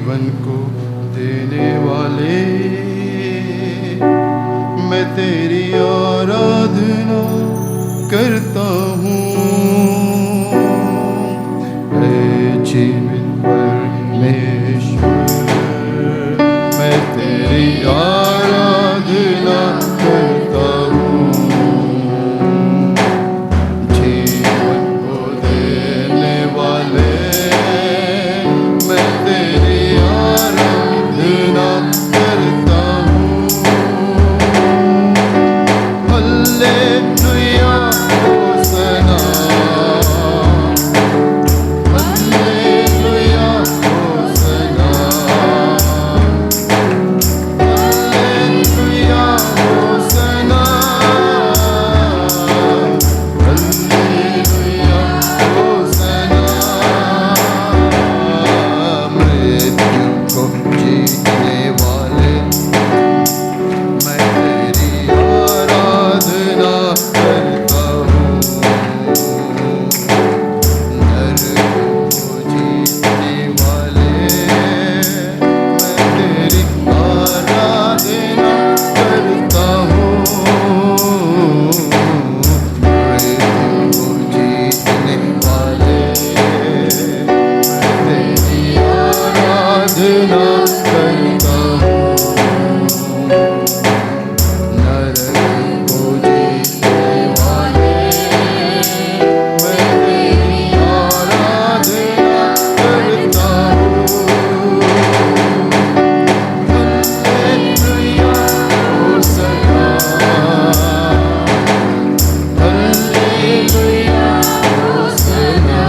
जीवन को देने वाले, मैं तेरी आराधना करता हूँ। ऐ जीवित परमेश्वर, मैं तेरी आराधना करता हूँ। जीवन को देने वाले, मैं तेरी आराधना करता हूँ। Hallelujah होसना, hallelujah होसना, hallelujah होसना, hallelujah होसना। मृत्यु को जीतने वाले, मैं तेरी आराधना करता हूँ। नरक को जीतने वाले, मैं तेरी आराधना करता हूँ। मृत्यु को जीतने वाले, मैं तेरी आराधना करता हूँ। नरक को जीतने वाले, मैं तेरी आराधना करता हूँ। Hallelujah होसना, hallelujah होसना,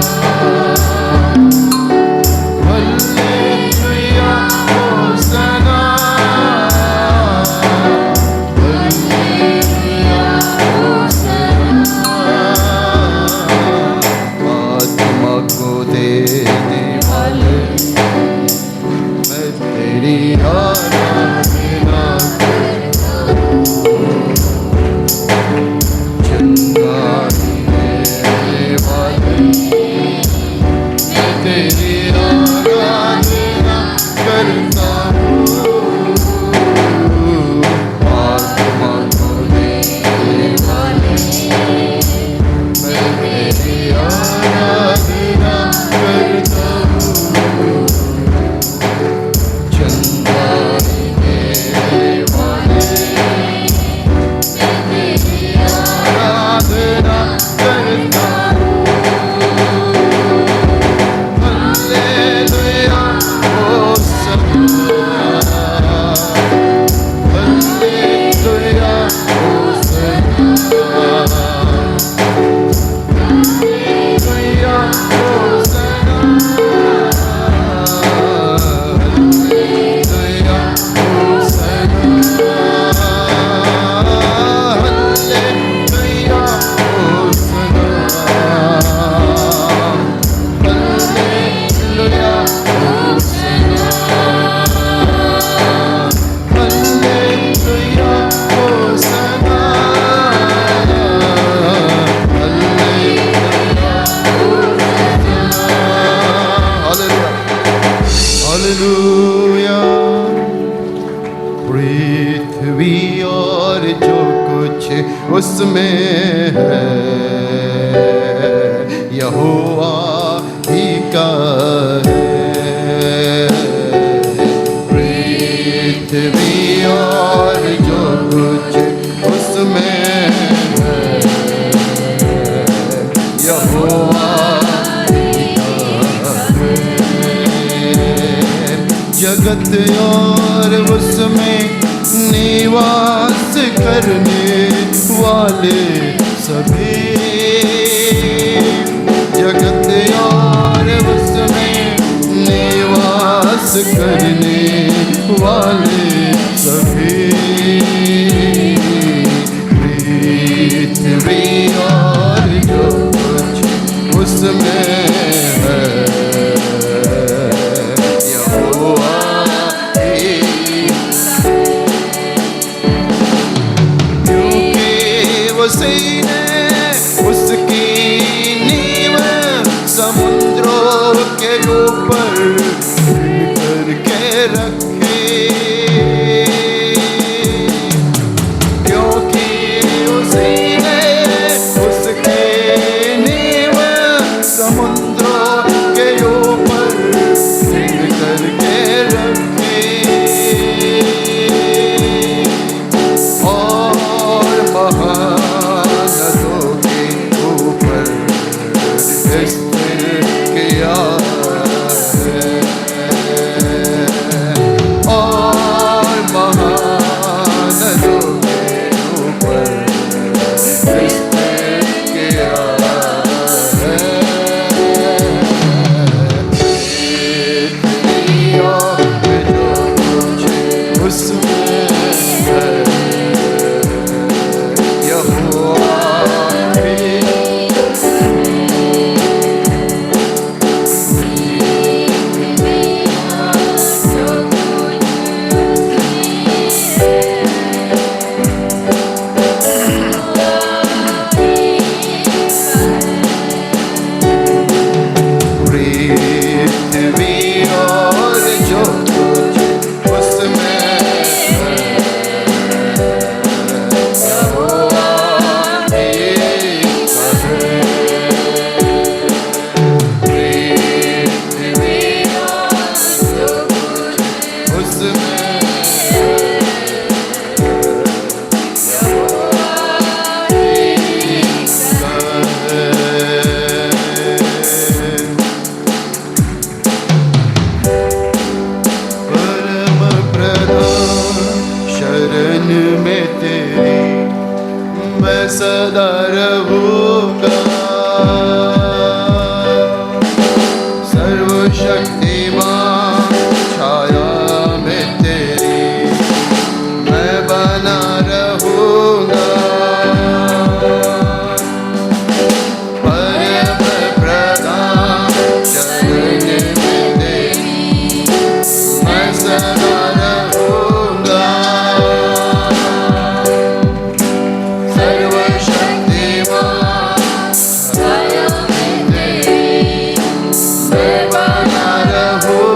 hallelujah होसना, hallelujah होसना। आत्मा को देने वाले, मैं तेरी आराधना करता हूँ। चंगाई देने वाले, मैं तेरी आराधना करता हूँ। आत्मा को देने वाले, मैं तेरी आराधना करता हूँ। चंगाई देने वाले, मैं तेरी आराधना करता हूँ। Hallelujah होसना, hallelujah होसना, hallelujah होसना, hallelujah होसना, hallelujah होसना, hallelujah होसना, hallelujah होसना, hallelujah. पृथ्वी और जो कुछ उसमें है, यहोवा ही का है। पृथ्वी और जो कुछ उसमें है, यहोवा ही का है। जगत और उसमें निवास करने वाले सभी, जगत और उसमें निवास करने वाले सभी, पृथ्वी और जो कुछ उसमें है, यहोवा ही। क्योंकि वो सही है, उसकी नींव समुद्रों के ऊपर करके सर्वशक्तिमान छाया में तेरी मैं बना रहूंगा। परम प्रधान चरण में तेरी मैं सदा रहूंगा। सर्वशक्तिमान छाया में तेरी मैं बना रहूंगा।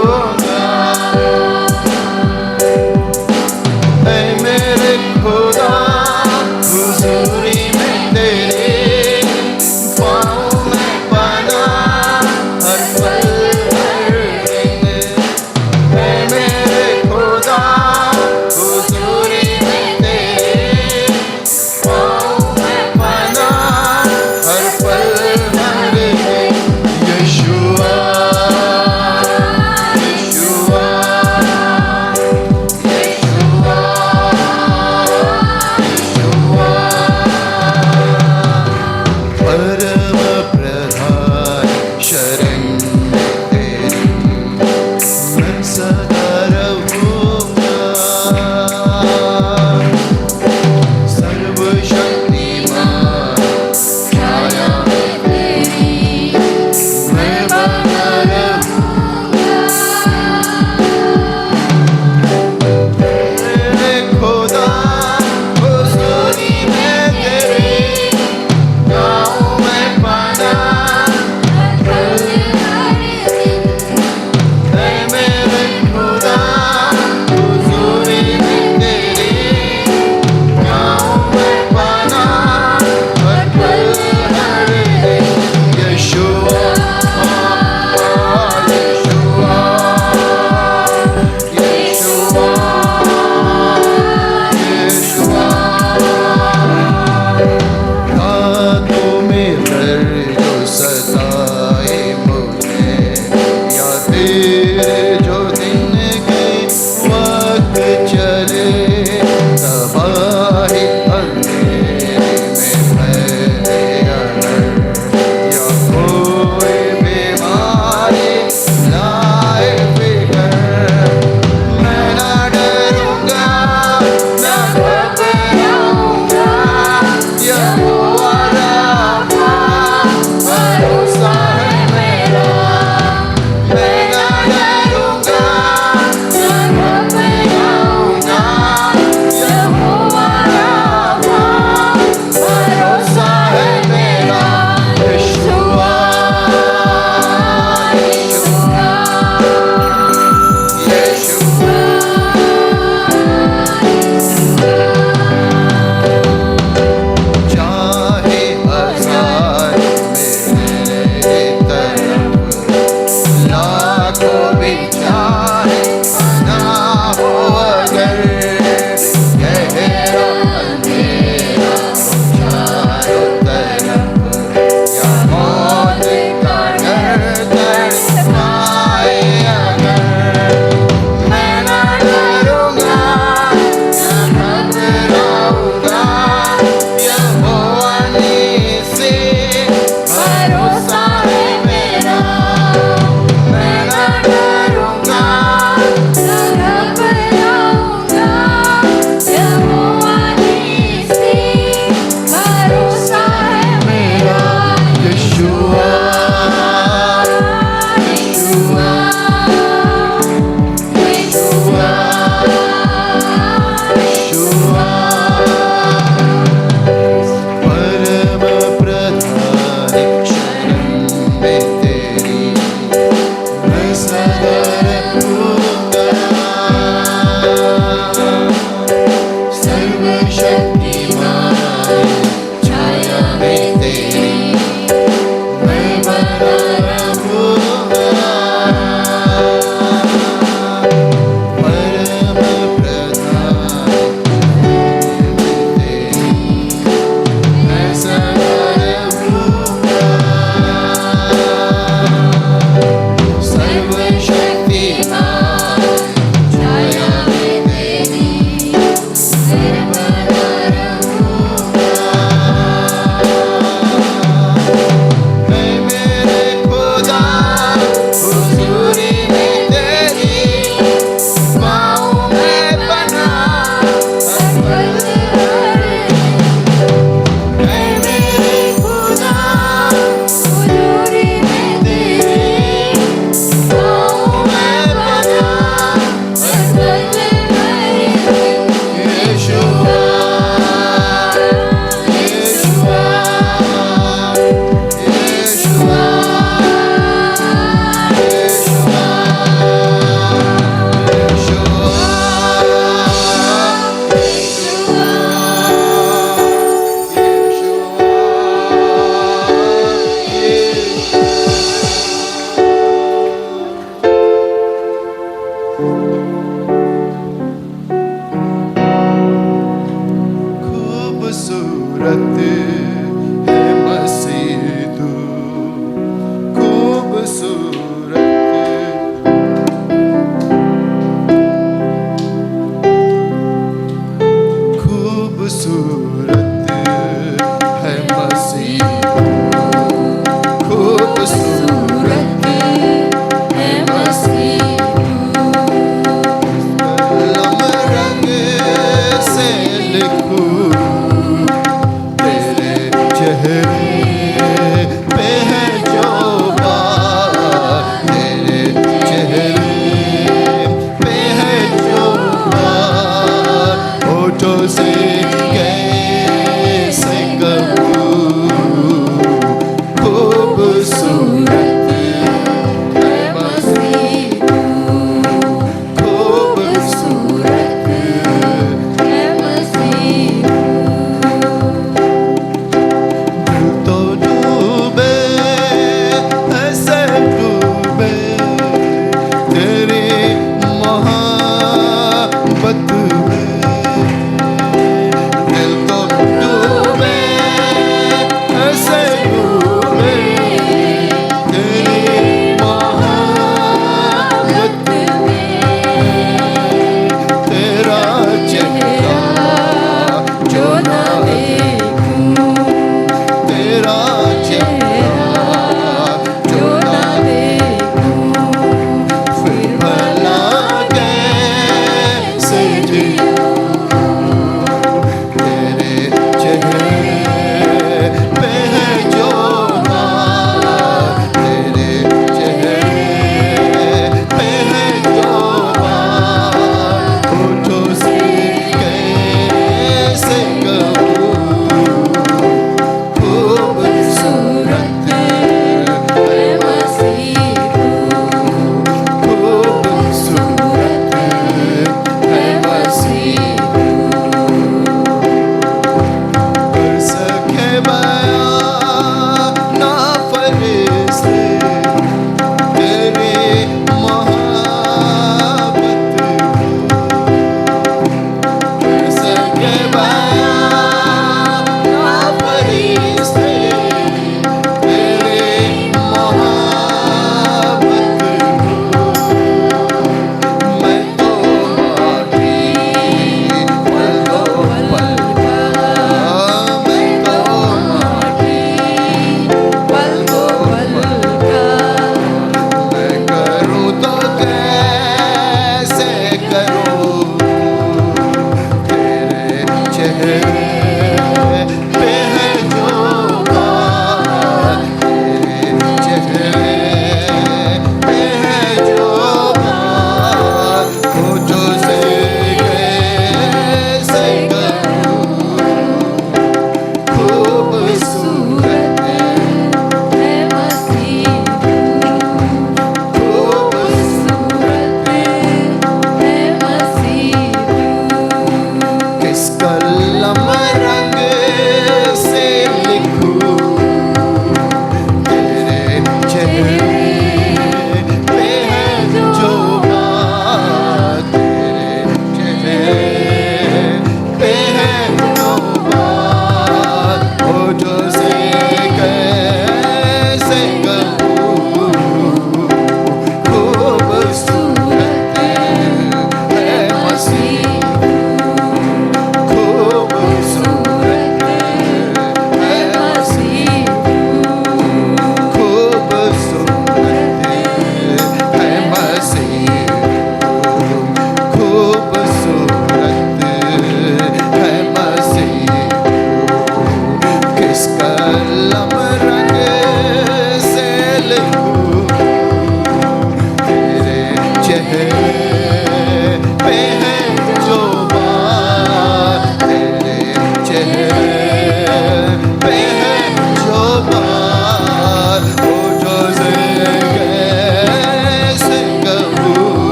खूबसूरत है मसीह तू, खूबसूरत खूबसूरत है मसीह तू, खूबसूरत है मसीह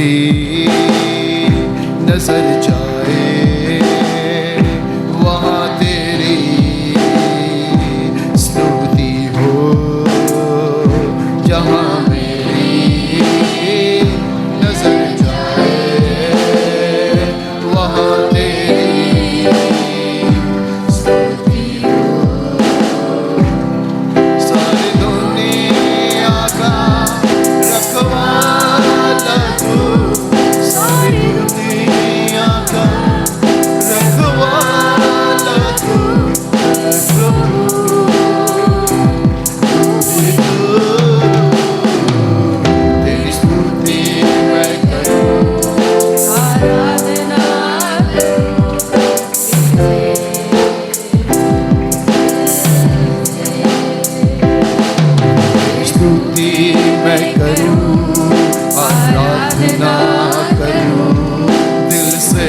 मेरी नजर जाए, वहाँ तेरी स्तुति हो। जहाँ मेरी नजर जाए, वहाँ तेरी स्तुति हो। सारी दुनिया का रखवाला तू, सारी दुनिया का रखवाला तू, प्रभु तेरी स्तुति मैं करूं, आराधना तेरी स्तुति मैं करूं, आराधना करूं दिल से,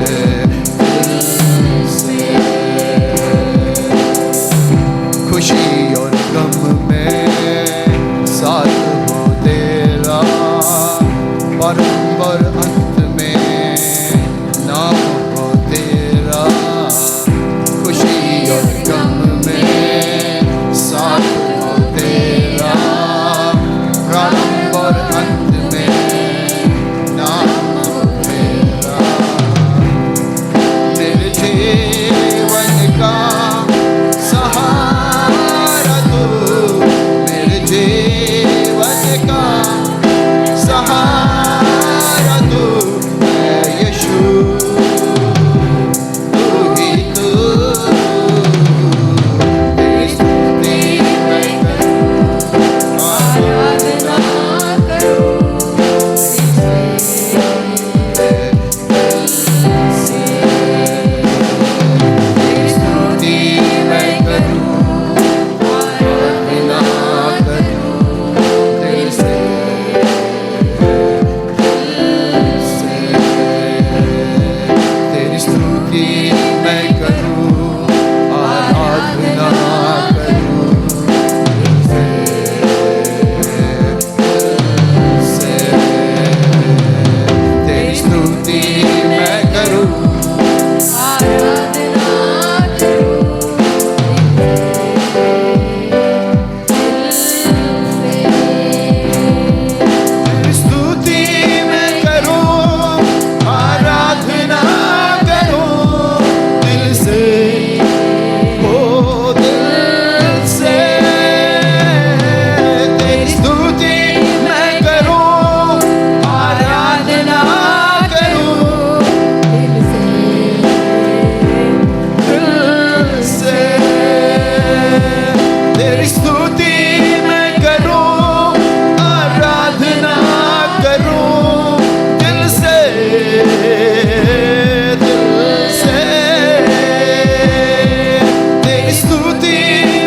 दिल से। खुशी और गम में साथ हो तेरा, बारंबार अंत में नाम हो तेरा। खुशी और गम में साथ हो तेरा, बारंबार अंत में नाम हो तेरा। मेरे जीवन का सहारा तू, मेरे जीवन का सहारा तू है यीशु, तू ही तू। तेरी स्तुति मैं करूं, आराधना करूं तेरी स्तुति मैं करूं, आराधना करूं दिल से, दिल से। तेरी स्तुति मैं करूं, आराधना करूं दिल से, दिल से। तेरी स्तुति मैं करूं, आराधना करूं तेरी स्तुति मैं करूं, आराधना करूं दिल से, ओ दिल से। तेरी स्तुति मैं करूं, आराधना करूं दिल से तेरी स्तुति मैं करूं, आराधना करूं दिल से, दिल से। तेरी स्तुति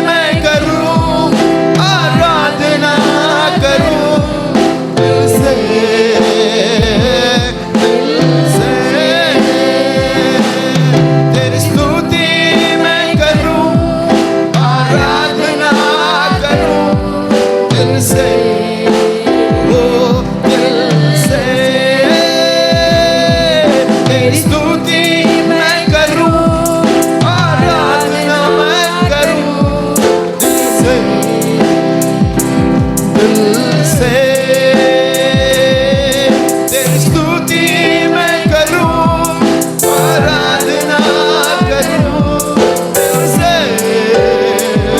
मैं करूं, आराधना करूं दिल से, दिल से। तेरी स्तुति मैं करूं, आराधना करूं दिल से, ओ दिल से। तेरी स्तुति मैं करूं, आराधना मैं करूं दिल से, दिल से। तेरी स्तुति मैं करूं, आराधना करूं दिल से,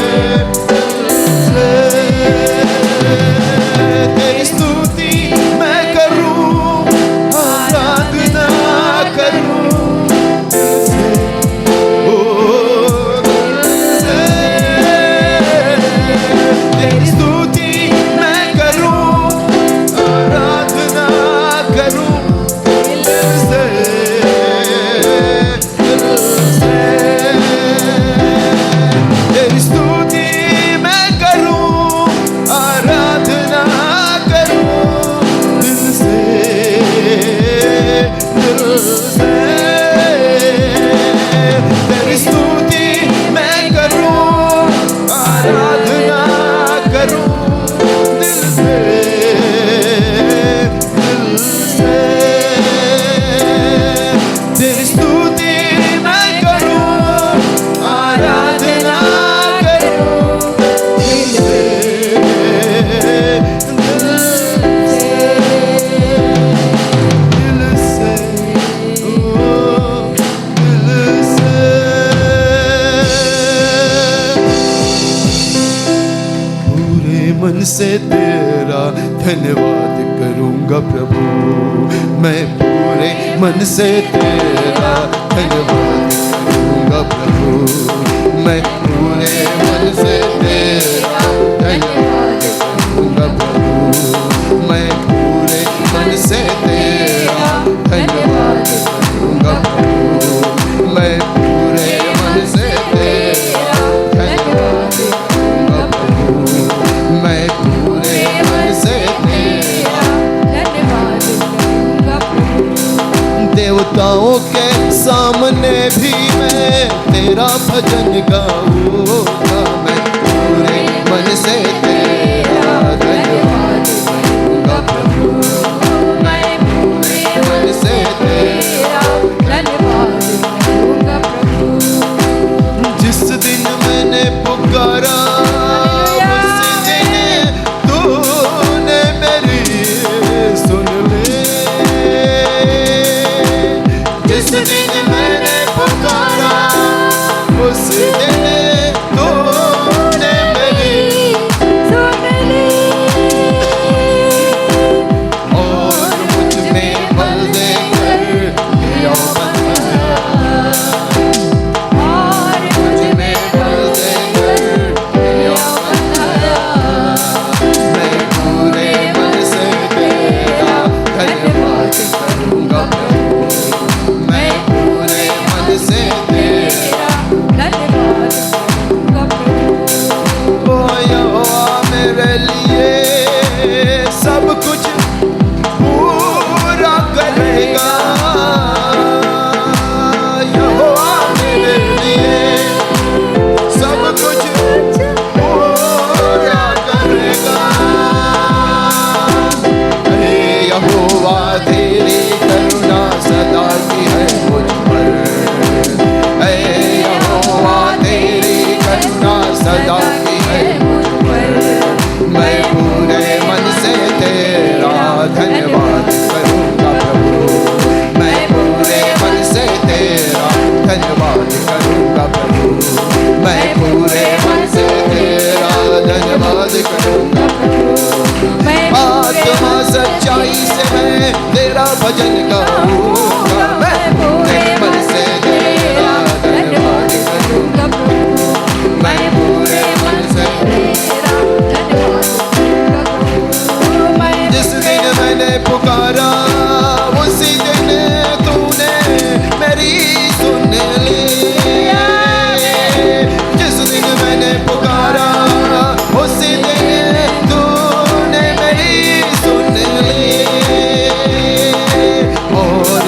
दिल से। तेरी स्तुति मैं करूं, आराधना करूं दिल से, ओ दिल से। तेरी स्तुति मैं करूं, तेरा धन्यवाद करूंगा प्रभु, मैं पूरे मन से तेरा धन्यवाद करूंगा प्रभु, मैं पूरे मन से तेरा धन्यवाद करूंगा प्रभु, मैं पूरे मन से तेरा धन्यवाद करूंगा प्रभु, मैं पूरे मन से तेरा धन्यवाद करूंगा प्रभु, मैं पूरे मन से तेरा धन्यवाद करूंगा प्रभु। देवताओं के सामने भी मैं तेरा भजन गाऊंगा, मैं पूरे मन से तेरा धन्यवाद करूंगा प्रभु, मैं पूरे मन से तेरा धन्यवाद करूंगा प्रभु। जिस दिन मैंने पुकारा उस दिन तूने मेरी सुन ली, जिस दिन मैंने पुकारा उस दिन तूने मेरी सुन ली और मुझ में बल देकर दिया बनाया, और मुझ में बल देकर दिया बनाया, मैं पूरे मन से तेरा धन्यवाद करूंगा प्रभु, मैं पूरे मन से तेरा धन्यवाद करूंगा प्रभु। ओ यहोवा मेरे लिए सब कुछ पूरा करेगा, यहोवा मेरे लिए सब कुछ पूरा करेगा, हे यहोवा तेरी करुणा सदा की है मुझ पर, हे यहोवा तेरी करुणा सदा की है मुझ पर, मैं पूरे मन से तेरा धन्यवाद करूंगा प्रभु, मैं पूरे मन से तेरा धन्यवाद करूंगा प्रभु, मैं पूरे मन से तेरा धन्यवाद करूंगा प्रभु, आत्मा सच्चाई से मैं तेरा भजन गाऊंगा, मैं पूरे मन से तेरा धन्यवाद करूंगा प्रभु, मैं पूरे मन से तेरा धन्यवाद करूंगा प्रभु। मैं जिस दिन मैंने पुकारा उसी दिन तूने मेरी सुन ली, जिस दिन मैंने पुकारा उसी दिन तूने मेरी सुन ली, और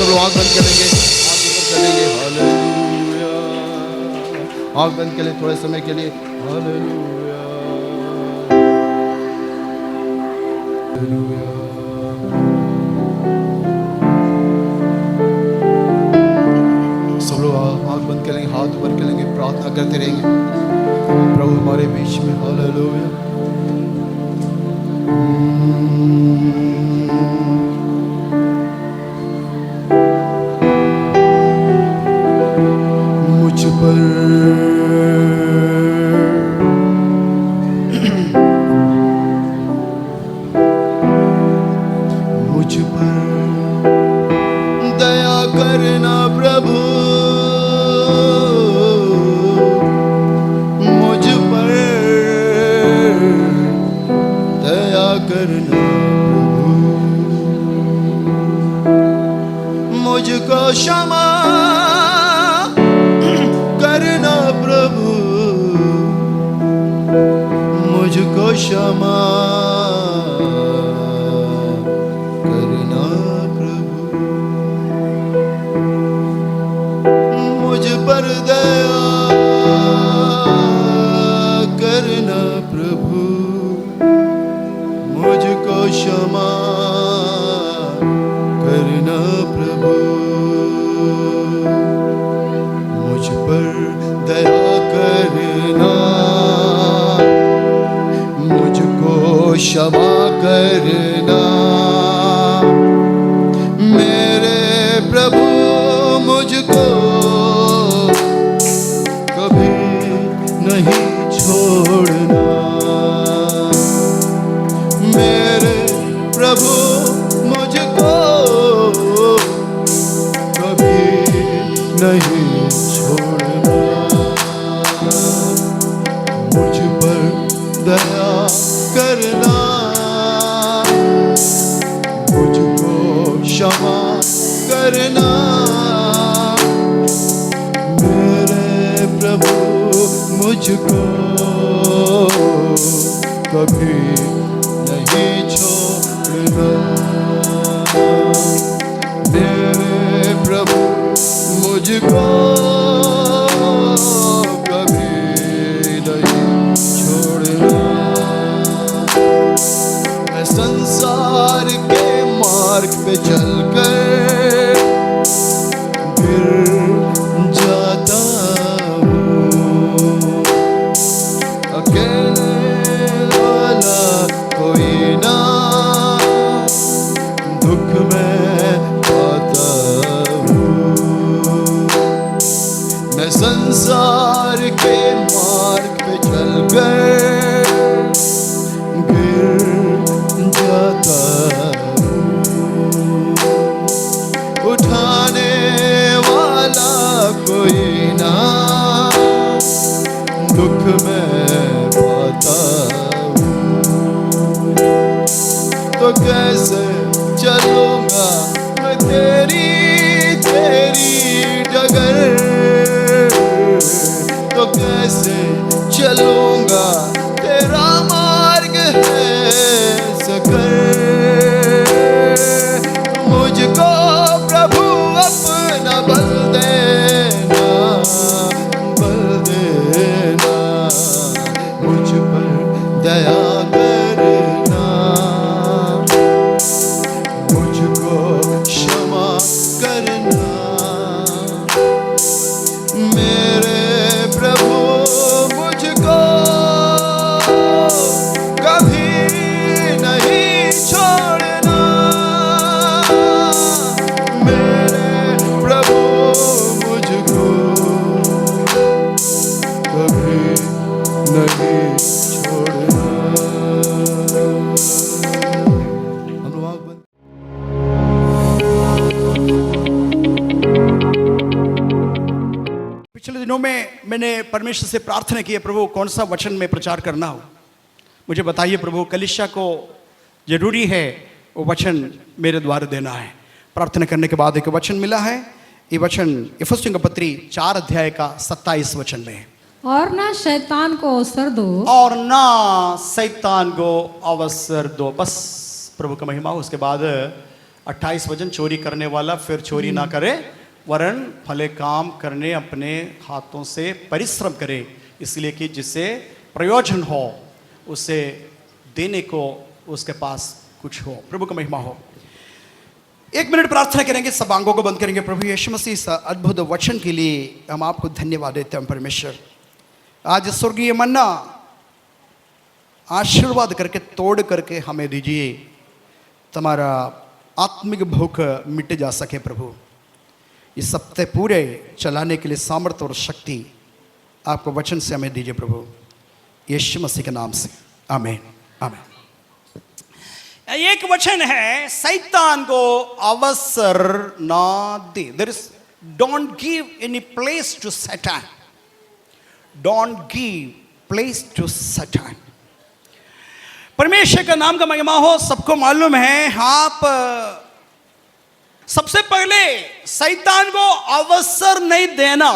सब लोग आंख बंद करेंगे, आंख ऊपर करेंगे। हालेलुया। आंख बंद के लिए थोड़े समय के लिए। Hallelujah, hallelujah. सब लोग आंख बंद करेंगे, हाथ ऊपर करेंगे, प्रार्थना करते रहेंगे प्रभु हमारे बीच में। हालेलुया। मुझ पर मुझ पर दया करना प्रभु, मुझ पर दया करना प्रभु, मुझको क्षमा करना प्रभु, मुझको क्षमा करना प्रभु, मुझ पर दया करना प्रभु, मुझको क्षमा करना प्रभु, मुझ पर दया करना, मुझको क्षमा करना मेरे प्रभु, मुझको कभी नहीं छोड़ना मेरे प्रभु, मुझको कभी नहीं छोड़ना, मुझ पर दया करना, मुझको क्षमा करना मेरे प्रभु, मुझको कभी नहीं छोड़ना मेरे प्रभु, मुझको कभी नहीं छोड़ना। मैं संसार के मार्ग पे चलकर गिर जाता हूँ, अकेला कोई ना दुख में पाता हूँ। मैं संसार के मार्ग पे चलकर गिर जाता हूँ, उठाने वाला कोई ना दुख में पाता हूँ, तो कैसे चलूंगा मैं तेरी डगर, तो कैसे चलूंगा तेरा मार्ग है सकर, मुझको प्रभु अपना बल देना, बल देना, मुझ पर दया करना, मुझको क्षमा करना मेरे प्रभु, मुझको कभी नहीं छोड़ना मेरे प्रभु, मुझको कभी नहीं छोड़ना। अनुवाद बंद। पिछले दिनों में मैंने परमेश्वर से प्रार्थना की है, प्रभु कौन सा वचन में प्रचार करना हो, मुझे बताइए प्रभु, कलीसिया को जरूरी है वो वचन मेरे द्वारा देना है। प्रार्थना करने के बाद एक वचन मिला है, ये वचन इफिसियों की पत्री 4 अध्याय का 27 वचन में है। और ना शैतान को अवसर दो, और ना शैतान को अवसर दो। बस प्रभु का महिमा हो। उसके बाद 28 वचन, चोरी करने वाला फिर चोरी ना करे, वरन भले काम करने अपने हाथों से परिश्रम करे, इसलिए कि जिससे प्रयोजन हो उसे देने को उसके पास कुछ हो। प्रभु का महिमा हो। 1 मिनट प्रार्थना करेंगे, सब आंखों को बंद करेंगे। प्रभु यीशु मसीह इस अद्भुत वचन के लिए हम आपको धन्यवाद देते हैं परमेश्वर। आज स्वर्गीय मन्ना आशीर्वाद करके तोड़ करके हमें दीजिए, तुम्हारा आत्मिक भूख मिट जा सके प्रभु। इस हफ्ते पूरे चलाने के लिए सामर्थ्य और शक्ति आपको वचन से हमें दीजिए प्रभु, यीशु मसीह के नाम से, आमीन आमीन। एक वचन है, शैतान को अवसर ना दे। There is don't give any place to सैतान, डोंट गिव प्लेस टू सैतान। परमेश्वर का नाम का महिमा हो। सबको मालूम है, आप सबसे पहले शैतान को अवसर नहीं देना,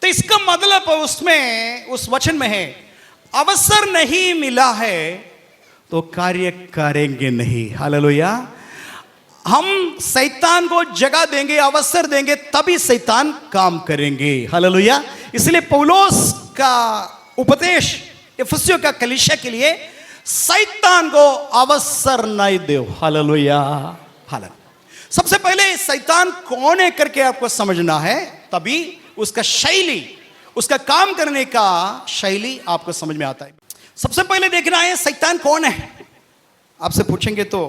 तो इसका मतलब उसमें, उस वचन में है, अवसर नहीं मिला है तो कार्य करेंगे नहीं। हालेलुया। हम शैतान को जगह देंगे, अवसर देंगे, तभी शैतान काम करेंगे। हालेलुया। इसलिए पौलुस का उपदेश इफिसियों का कलीसिया के लिए, शैतान को अवसर नहीं दो। Hallelujah hallelujah. सबसे पहले शैतान कौन है करके आपको समझना है, तभी उसका शैली, उसका काम करने का शैली आपको समझ में आता है। सबसे पहले देखना है शैतान कौन है। आपसे पूछेंगे तो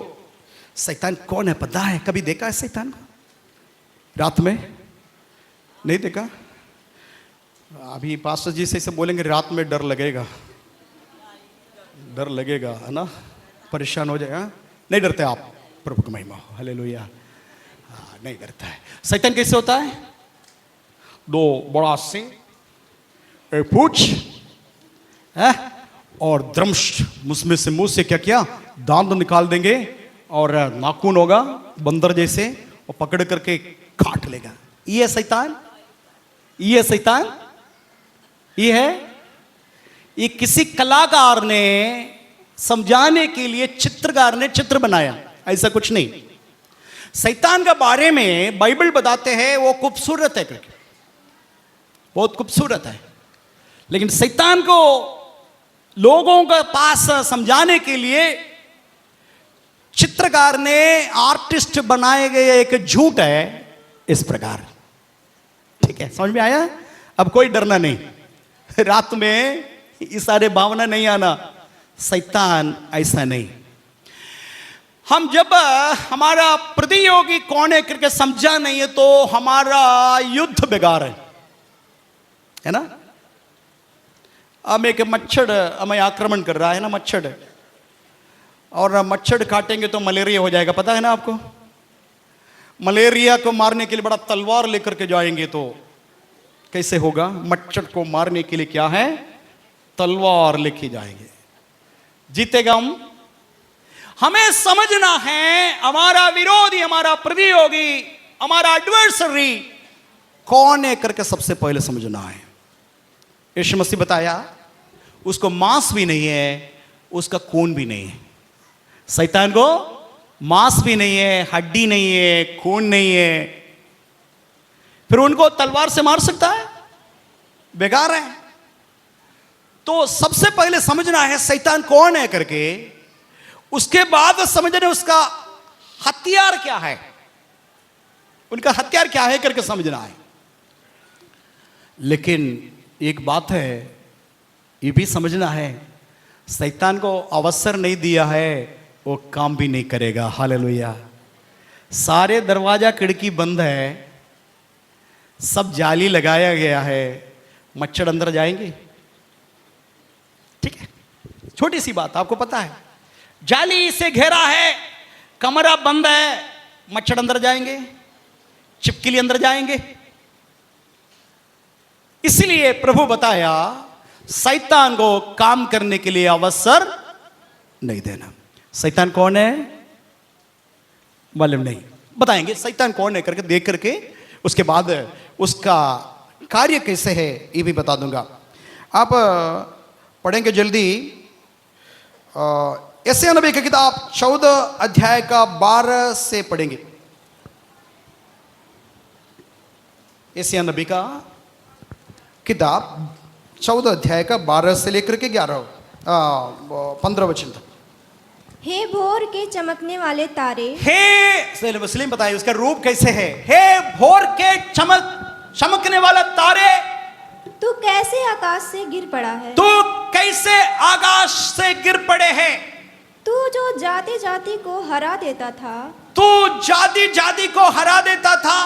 शैतान कौन है पता है? कभी देखा है शैतान को रात में? नहीं देखा। अभी पास्टर जी से बोलेंगे रात में डर लगेगा, डर लगेगा, है ना, परेशान हो जाएगा। नहीं डरते आप, प्रभु की महिमा हो, हालेलुया। नहीं डरता है। शैतान कैसे होता है? 2 बड़ा सिंह, एक पूंछ है और दंश, उसमें से मुंह से क्या किया, दांत निकाल देंगे और नाखून होगा बंदर जैसे, और पकड़ करके काट लेगा। ये शैतान, ये शैतान, ये है। ये किसी कलाकार ने समझाने के लिए, चित्रकार ने चित्र बनाया, ऐसा कुछ नहीं। शैतान के बारे में बाइबल बताते हैं वो खूबसूरत है, करके बहुत खूबसूरत है, लेकिन शैतान को लोगों के पास समझाने के लिए चित्रकार ने, आर्टिस्ट बनाए गए एक झूठ है इस प्रकार। ठीक है, समझ में आया? अब कोई डरना नहीं, रात में इस सारे भावना नहीं आना। शैतान ऐसा नहीं। हम जब हमारा प्रतियोगी कौन है करके समझा नहीं है तो हमारा युद्ध बेकार है ना। अब एक मच्छर हमें आक्रमण कर रहा है ना, मच्छर, और मच्छर काटेंगे तो मलेरिया हो जाएगा, पता है ना आपको। मलेरिया को मारने के लिए बड़ा तलवार लेकर के जाएंगे तो कैसे होगा? मच्छर को मारने के लिए क्या है? तलवार लेके जाएंगे, जीतेगा हम। हमें समझना है हमारा विरोधी, हमारा प्रतियोगी, हमारा एडवर्सरी कौन है करके सबसे पहले समझना है। यीशु मसीह बताया उसको मांस भी नहीं है, उसका खून भी नहीं है। शैतान को मांस भी नहीं है, हड्डी नहीं है, खून नहीं है, फिर उनको तलवार से मार सकता है? बेकार है। तो सबसे पहले समझना है शैतान कौन है करके, उसके बाद समझना उसका हथियार क्या है, उनका हथियार क्या है करके समझना है। लेकिन एक बात है, ये भी समझना है, शैतान को अवसर नहीं दिया है वो काम भी नहीं करेगा। हालेलुया। सारे दरवाजा खिड़की बंद है, सब जाली लगाया गया है, मच्छर अंदर जाएंगे? ठीक है, छोटी सी बात आपको पता है, जाली से घेरा है, कमरा बंद है, मच्छर अंदर जाएंगे? चिपकली अंदर जाएंगे? इसलिए प्रभु बताया शैतान को काम करने के लिए अवसर नहीं देना। शैतान कौन है मालूम नहीं, बताएंगे शैतान कौन है करके, देख करके उसके बाद उसका कार्य कैसे है ये भी बता दूंगा। आप पढ़ेंगे जल्दी यशायाह नबी की किताब 14 अध्याय का 12 से पढ़ेंगे। यशायाह नबी का किताब 14 अध्याय का 12 से लेकर के 15 वचन तक। हे भोर के चमकने वाले तारे, हे मुस्लिम बताइए उसका रूप कैसे है। हे भोर के चमकने वाला तारे, तू कैसे आकाश से गिर पड़ा है। तू कैसे आकाश से गिर पड़े हैं। तू जो जाति जाति को हरा देता था, तू जाति जाति को हरा देता था,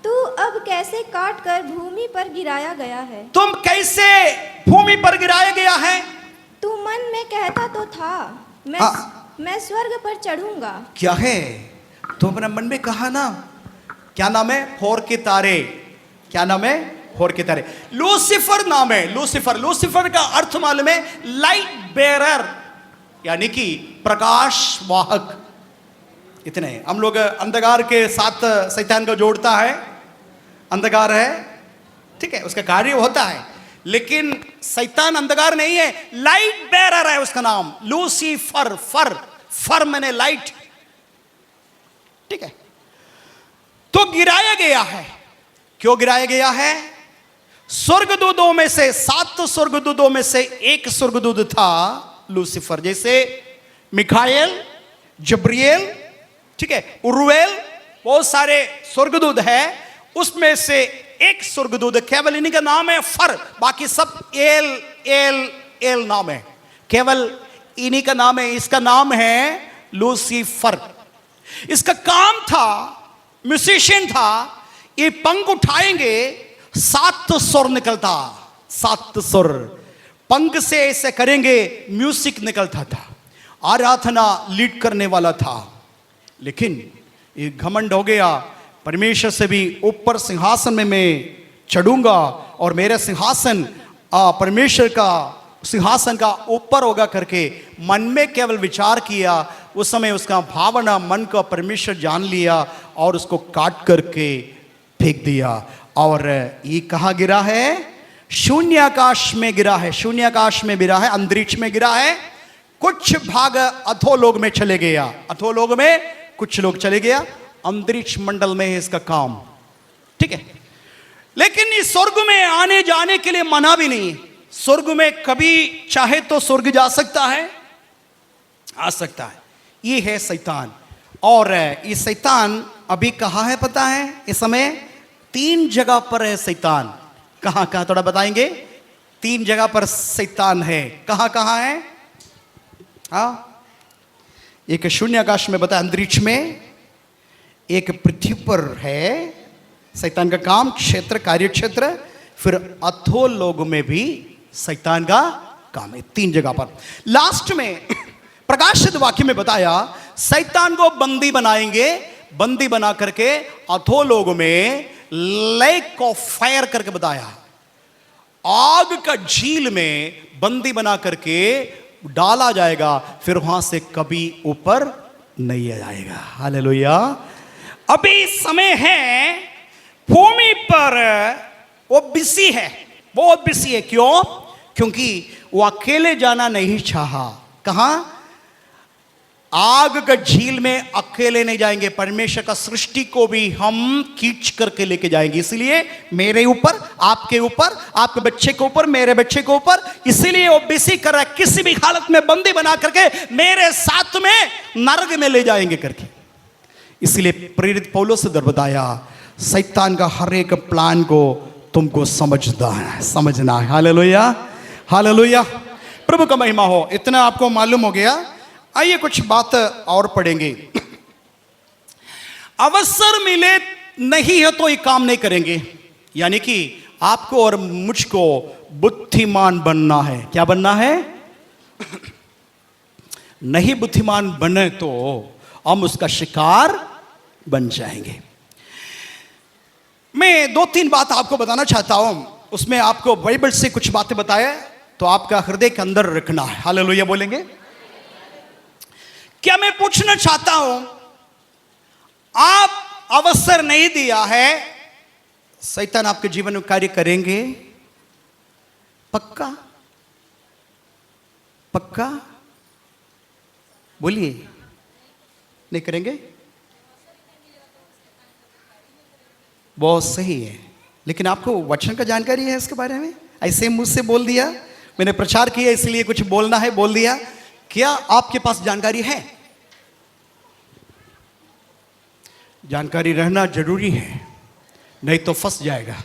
तू अब कैसे काट कर भूमि पर गिराया गया है। तुम कैसे भूमि पर गिराया गया है। तू मन में कहता तो था, मैं स्वर्ग पर चढ़ूंगा। क्या है तो अपने मन में कहा ना, क्या नाम है, भोर के तारे। क्या नाम है, भोर के तारे। लूसीफर नाम है, लूसीफर। लूसीफर का अर्थ मालूम है, लाइट बेरर, यानी कि प्रकाश वाहक। इतने हम लोग अंधकार के साथ शैतान को जोड़ता है, अंधकार है, ठीक है, उसका कार्य होता है, लेकिन शैतान अंधकार नहीं है, लाइट बेरर है उसका नाम, लूसीफर। फर मैंने लाइट, ठीक है। तो गिराया गया है। क्यों गिराया गया है। स्वर्गदूतों में से 7 स्वर्गदूतों में से एक स्वर्गदूत था लूसीफर। जैसे मिखाएल, जब्रिएल, ठीक है, उरुएल, बहुत सारे स्वर्गदूत है, उसमें से एक स्वर्गदूत केवल इन्हीं का नाम है फर, बाकी सब एल नाम है, केवल इन्हीं का नाम है। इसका नाम है लूसीफर। इसका काम था, म्यूजिशियन था, ये पंख उठाएंगे 7 स्वर निकलता, 7 स्वर पंख से ऐसे करेंगे, म्यूजिक निकलता था, आराधना लीड करने वाला था। लेकिन ये घमंड हो गया, परमेश्वर से भी ऊपर सिंहासन में मैं चढ़ूंगा और मेरा सिंहासन परमेश्वर का सिंहासन का ऊपर होगा करके मन में केवल विचार किया। उस समय उसका भावना मन का परमेश्वर जान लिया और उसको काट करके फेंक दिया। और ये कहाँ गिरा है, शून्याकाश में गिरा है, शून्याकाश में गिरा है, अंतरिक्ष में गिरा है। कुछ भाग अधोलोक में चले गया, अधोलोक में कुछ लोग चले गया, अंतरिक्ष मंडल में है इसका काम, ठीक है। लेकिन इस स्वर्ग में आने जाने के लिए मना भी नहीं। स्वर्ग में कभी चाहे तो स्वर्ग जा सकता है, आ सकता है। ये है शैतान। और ये शैतान अभी कहाँ है पता है, इस समय 3 जगह पर है शैतान। कहाँ कहाँ थोड़ा बताएंगे। 3 जगह पर शैतान है। कहाँ कहाँ है। हाँ, एक शून्याकाश में बताया, अंतरिक्ष में, एक पृथ्वी पर है शैतान का काम क्षेत्र, कार्य क्षेत्र, फिर अधोलोक में भी शैतान का काम है। 3 जगह पर। लास्ट में प्रकाशित वाक्य में बताया शैतान को बंदी बनाएंगे, बंदी बना करके अधोलोक में लेक ऑफ फायर करके बताया, आग का झील में बंदी बना करके डाला जाएगा, फिर वहां से कभी ऊपर नहीं आ जाएगा। हालेलुया। अभी समय है भूमि पर वो बिजी है, बहुत बिजी है। क्यों? क्योंकि वो अकेले जाना नहीं चाहा। कहां? आग का झील में अकेले नहीं जाएंगे, परमेश्वर का सृष्टि को भी हम खींच करके लेके जाएंगे। इसलिए मेरे ऊपर, आपके ऊपर, आपके बच्चे के ऊपर, मेरे बच्चे के ऊपर, इसीलिए वो बिसी कर रहा है, किसी भी हालत में बंदी बना करके मेरे साथ में नरक में ले जाएंगे करके। इसलिए प्रेरित पौलुस से बताया शैतान का हर एक प्लान को तुमको समझना है। हालेलुया, हालेलुया, प्रभु का महिमा हो। इतना आपको मालूम हो गया। आइए कुछ बात और पढ़ेंगे। अवसर मिले नहीं है तो ये काम नहीं करेंगे, यानी कि आपको और मुझको बुद्धिमान बनना है। क्या बनना है? नहीं बुद्धिमान बने तो हम उसका शिकार बन जाएंगे। मैं 2-3 बात आपको बताना चाहता हूं, उसमें आपको बाइबल से कुछ बातें बताया तो आपका हृदय के अंदर रखना है। हालेलुया बोलेंगे। क्या मैं पूछना चाहता हूं, आप अवसर नहीं दिया है, शैतान आपके जीवन में कार्य करेंगे? पक्का? पक्का? बोलिए, नहीं करेंगे? बहुत सही है, लेकिन आपको वचन का जानकारी है इसके बारे में? ऐसे मुझसे बोल दिया, मैंने प्रचार किया इसलिए कुछ बोलना है बोल दिया। क्या आपके पास जानकारी है? जानकारी रहना जरूरी है, नहीं तो फंस जाएगा।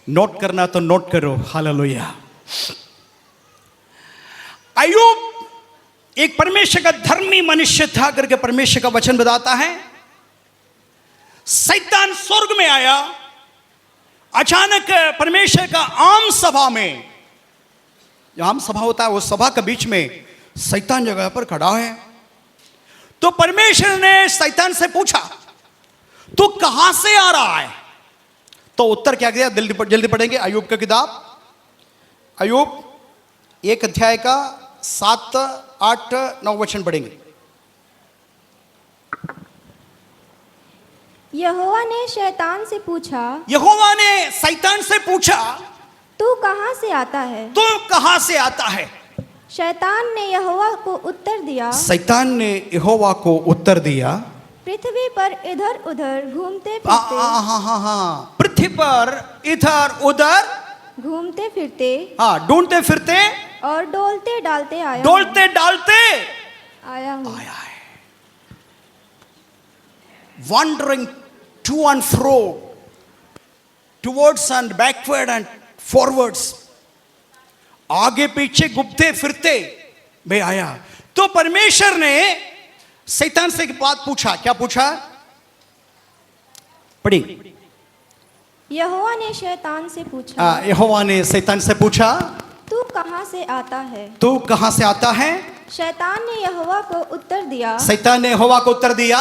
नोट करना तो नोट करो। हालेलुया। अय्यूब एक परमेश्वर का धर्मी मनुष्य था करके परमेश्वर का वचन बताता है। शैतान स्वर्ग में आया, अचानक परमेश्वर का आम सभा में, जो आम सभा होता है उस सभा के बीच में शैतान जगह पर खड़ा है। तो परमेश्वर ने शैतान से पूछा, तू कहां से आ रहा है? तो उत्तर क्या दिया? जल्दी पढ़ेंगे अय्यूब का किताब, अय्यूब 1 अध्याय का 7, 8, 9 वचन पढ़ेंगे। यहोवा ने शैतान से पूछा, यहोवा ने शैतान से पूछा, तू कहाँ से आता है? तू कहां से आता है? शैतान ने यहोवा को उत्तर दिया, शैतान ने यहोवा को उत्तर दिया, पृथ्वी पर इधर उधर घूमते हाँ, पृथ्वी पर इधर उधर फिरते हाँ, ढूंढते फिरते और डोलते डालते आया हूँ। आया है। Wandering to and fro, towards and backward and forwards, आगे पीछे घूमते फिरते मैं आया। तो परमेश्वर ने शैतान से एक बात पूछा। क्या पूछा? पढ़ी। यहोवा ने शैतान से पूछा, यहोवा ने शैतान से पूछा, तू कहाँ से आता है? तू कहां से आता है? शैतान ने यहोवा को उत्तर दिया, शैतान ने यहोवा को उत्तर दिया,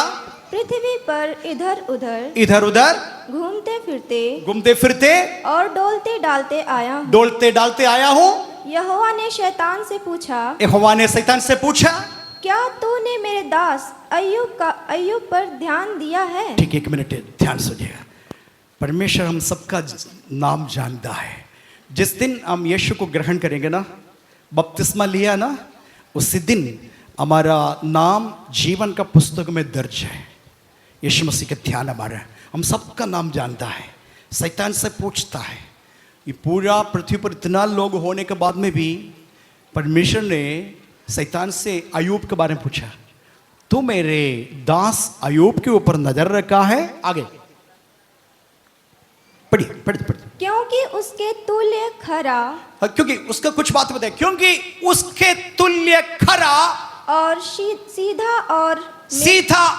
पृथ्वी पर इधर उधर घूमते फिरते और डोलते डालते आया हूँ। यहोवा ने शैतान से पूछा, यहोवा ने शैतान से पूछा, क्या तूने मेरे दास अय्यूब पर ध्यान दिया है? ठीक, 1 मिनट ध्यान सुनिएगा। परमेश्वर हम सबका नाम जानता है। जिस दिन हम यीशु को ग्रहण करेंगे ना, बपतिस्मा लिया ना, उसी दिन हमारा नाम जीवन का पुस्तक में दर्ज है। यीशु मसीह का ध्यान हमारा, हम सबका नाम जानता है। शैतान से पूछता है, ये पूरा पृथ्वी पर इतना लोग होने के बाद में भी परमेश्वर ने शैतान से अय्यूब के बारे में पूछा, तू मेरे दास अय्यूब के ऊपर नजर रखा है? आगे पढ़िए। क्योंकि उसके तुल्य खरा, क्योंकि उसका कुछ बात बताए, क्योंकि उसके तुल्य खरा और सीधा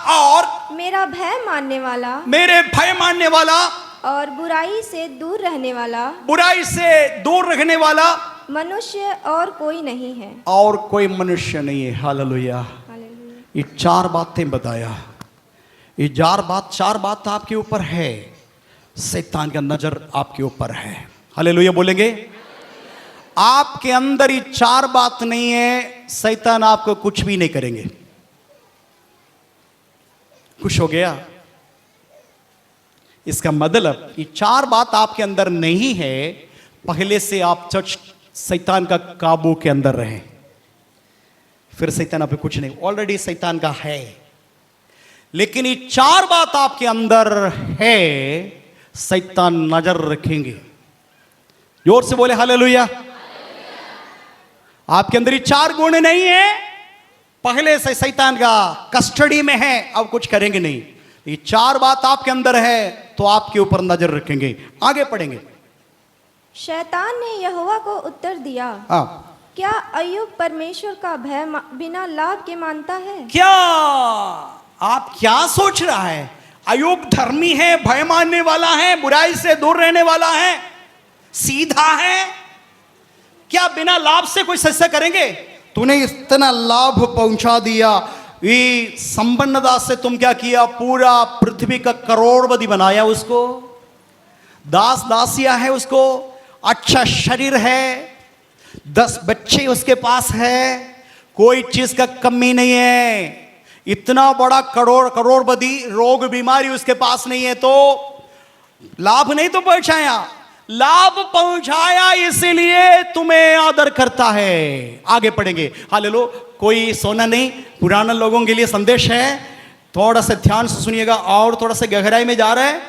और मेरा भय मानने वाला और बुराई से दूर रहने वाला मनुष्य और कोई नहीं है। हालेलुया। ये 4 बातें बताया। ये 4 बात आपके ऊपर है। शैतान का नजर आपके ऊपर है। हालेलुया बोलेंगे। आपके अंदर ये 4 बात नहीं है, शैतान आपको कुछ भी नहीं करेंगे। खुश हो गया? इसका मतलब ये 4 बात आपके अंदर नहीं है, पहले से आप शैतान का काबू के अंदर रहे, फिर शैतान आप पे कुछ नहीं, ऑलरेडी शैतान का है। लेकिन ये 4 बात आपके अंदर है, शैतान नजर रखेंगे। जोर से बोले हालेलुया। आपके अंदर ये 4 गुण नहीं है, पहले से शैतान का कस्टडी में है, अब कुछ करेंगे नहीं। ये 4 बात आपके अंदर है तो आपके ऊपर नजर रखेंगे। आगे पढ़ेंगे। शैतान ने यहोवा को उत्तर दिया, क्या अय्यूब परमेश्वर का भय बिना लाभ के मानता है? क्या आप क्या सोच रहा है? अय्यूब धर्मी है, भय मानने वाला है, बुराई से दूर रहने वाला है, सीधा है, क्या बिना लाभ से कोई सच्चा करेंगे? तूने इतना लाभ पहुंचा दिया, ये संपन्नता से तुम क्या किया? पूरा पृथ्वी का करोड़पति बनाया उसको, दास दासियां है उसको, अच्छा शरीर है, 10 बच्चे उसके पास है, कोई चीज का कमी नहीं है, इतना बड़ा करोड़पति, रोग बीमारी उसके पास नहीं है, तो लाभ नहीं तो पहुंचाया, लाभ पहुंचाया इसीलिए तुम्हें आदर करता है। आगे पढ़ेंगे। हालेलुया। कोई सोना नहीं, पुराने लोगों के लिए संदेश है, थोड़ा सा ध्यान से सुनिएगा और थोड़ा सा गहराई में जा रहा है।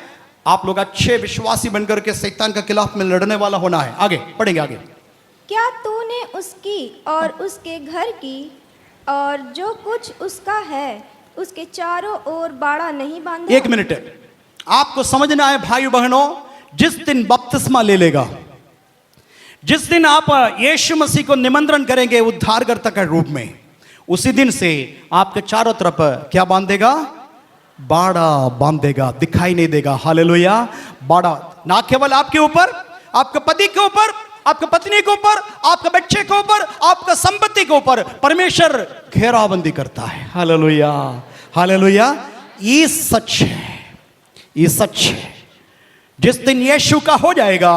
आप लोग अच्छे विश्वासी बनकर के शैतान के खिलाफ में लड़ने वाला होना है। आगे पढ़ेंगे। आगे, क्या तूने उसकी और उसके घर की और जो कुछ उसका है उसके चारों ओर बाड़ा नहीं बांधा? एक मिनट, आपको समझना है भाई बहनों, जिस दिन बपतिस्मा ले लेगा, जिस दिन आप यीशु मसीह को निमंत्रण करेंगे उद्धारकर्ता के रूप में, उसी दिन से आपके चारों तरफ क्या बांधेगा? बाड़ा बांधेगा, दिखाई नहीं देगा। हालेलुया। बाड़ा ना केवल आपके ऊपर, आपके पति के ऊपर, आपके पत्नी के ऊपर, आपके बच्चे के ऊपर, आपका संपत्ति के ऊपर परमेश्वर घेराबंदी करता है। Hallelujah, hallelujah. ये सच है, ये सच है। जिस दिन यीशु का हो जाएगा,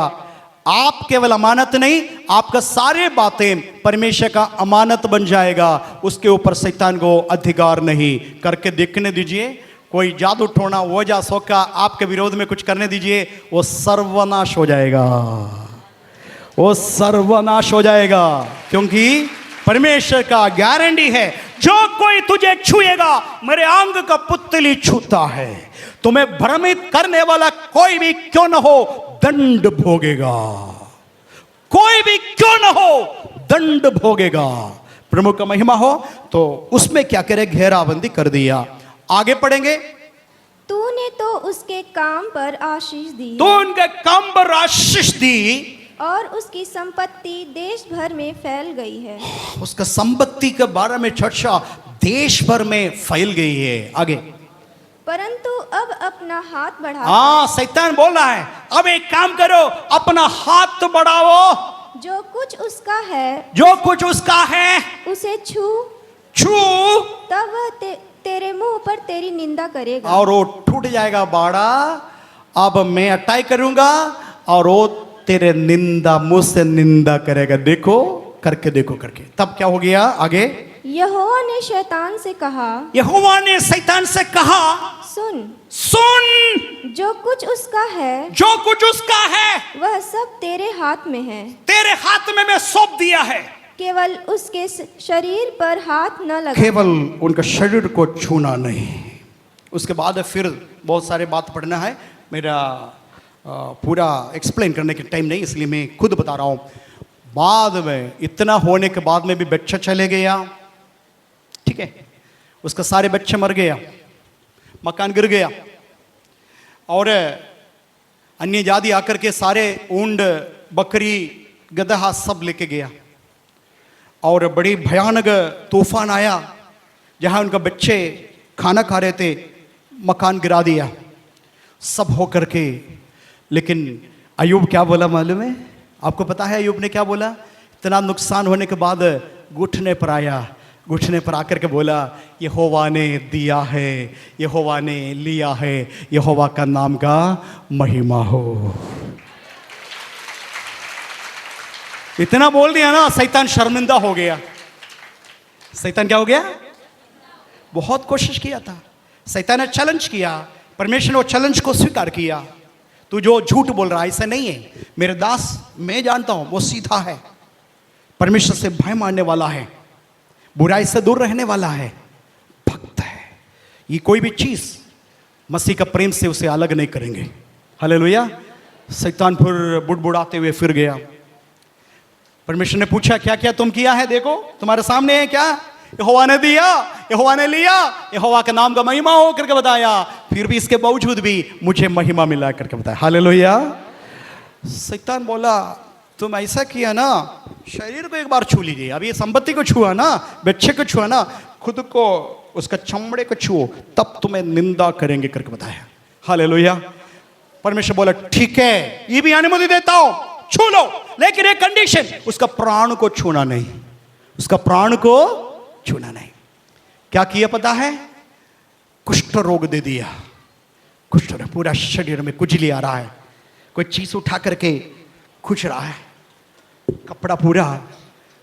आप केवल अमानत नहीं, आपका सारे बातें परमेश्वर का अमानत बन जाएगा। उसके ऊपर शैतान को अधिकार नहीं। करके देखने दीजिए, कोई जादू टोना वो जा सोका आपके विरोध में कुछ करने दीजिए, वो सर्वनाश हो जाएगा, वो सर्वनाश हो जाएगा। क्योंकि परमेश्वर का गारंटी है, जो कोई तुझे छुएगा मेरे अंग का पुतली छूता है। तुम्हें भ्रमित करने वाला कोई भी क्यों न हो दंड भोगेगा, कोई भी क्यों न हो दंड भोगेगा। प्रभु का महिमा हो। तो उसमें क्या करे? घेराबंदी कर दिया। आगे पढ़ेंगे। तूने तो उसके काम पर आशीष दी, तो उनके काम पर आशीष दी और उसकी संपत्ति देश भर में फैल गई है। उसका संपत्ति के बारे में चर्चा देश भर में फैल गई है। आगे, परंतु अब अपना हाथ बढ़ा, हाँ शैतान बोल रहा है, अब एक काम करो, अपना हाथ बढ़ाओ, जो कुछ उसका है, जो कुछ उसका है उसे छू, तब वह तेरे मुंह पर तेरी निंदा करेगा, और वो टूट जाएगा बाड़ा। अब मैं अटाई करूंगा और वो तेरे निंदा, मुंह से निंदा करेगा। देखो करके, देखो करके। तब क्या हो गया? आगे, यहोवा ने शैतान से कहा, यहोवा ने शैतान से कहा, सुन, सुन, जो कुछ उसका है, जो कुछ उसका है वह सब तेरे हाथ में है, तेरे हाथ में मैं सौंप दिया है। केवल उसके शरीर पर हाथ न लगा, केवल उनका शरीर को छूना नहीं। उसके बाद फिर बहुत सारे बात पढ़ना है, मेरा पूरा एक्सप्लेन करने के टाइम नहीं, इसलिए मैं खुद बता रहा हूँ। बाद में इतना होने के बाद में भी बच्चा चले गया, ठीक है, उसका सारे बच्चे मर गया, मकान गिर गया, और अन्य जाति आकर के सारे ऊंट, बकरी, गदहा सब लेके गया, और बड़ी भयानक तूफान आया। जहां उनका बच्चे खाना खा रहे थे, मकान गिरा दिया, सब हो करके। लेकिन अयूब क्या बोला मालूम है? आपको पता है अयूब ने क्या बोला? इतना नुकसान होने के बाद घुटने पर आया, घुटने पर आकर के बोला, यहोवा ने दिया है, यहोवा ने लिया है, यहोवा का नाम का महिमा हो। इतना बोल दिया ना, शैतान शर्मिंदा हो गया। शैतान क्या हो गया? बहुत कोशिश किया था, शैतान ने चैलेंज किया, परमेश्वर ने वो चैलेंज को स्वीकार किया। तू जो झूठ बोल रहा है ऐसा नहीं है, मेरे दास मैं जानता हूं वो सीधा है, परमेश्वर से भय मानने वाला है, बुराई से दूर रहने वाला है, भक्त है। ये कोई भी चीज मसीह का प्रेम से उसे अलग नहीं करेंगे। हालेलुया। शैतान फिर बुड़बुड़ाते हुए फिर गया। परमेश्वर ने पूछा, क्या क्या तुम किया है? देखो तुम्हारे सामने है, क्या यहोवा ने दिया, यहोवा ने लिया, यहोवा के नाम का महिमा हो करके बताया। फिर भी इसके बावजूद भी मुझे महिमा मिला करके बताया। हालेलुया। शैतान बोला, तुम ऐसा किया ना, शरीर को एक बार छू लीजिए, अब ये संपत्ति को छुआ ना, बच्चे को छुआ ना, खुद को, उसका चमड़े को छुओ, तब तुम्हें निंदा करेंगे करके बताया। हालेलुया। परमेश्वर बोला, ठीक है, ये भी अनुमति देता हूं, छू लो, लेकिन एक कंडीशन, उसका प्राण को छूना नहीं, उसका प्राण को छूना नहीं। क्या किया पता है? कुष्ठ रोग दे दिया। कुष्ठ रोग, पूरा शरीर में कुजली आ रहा है, कोई चीज उठा करके खुश रहा है, कपड़ा पूरा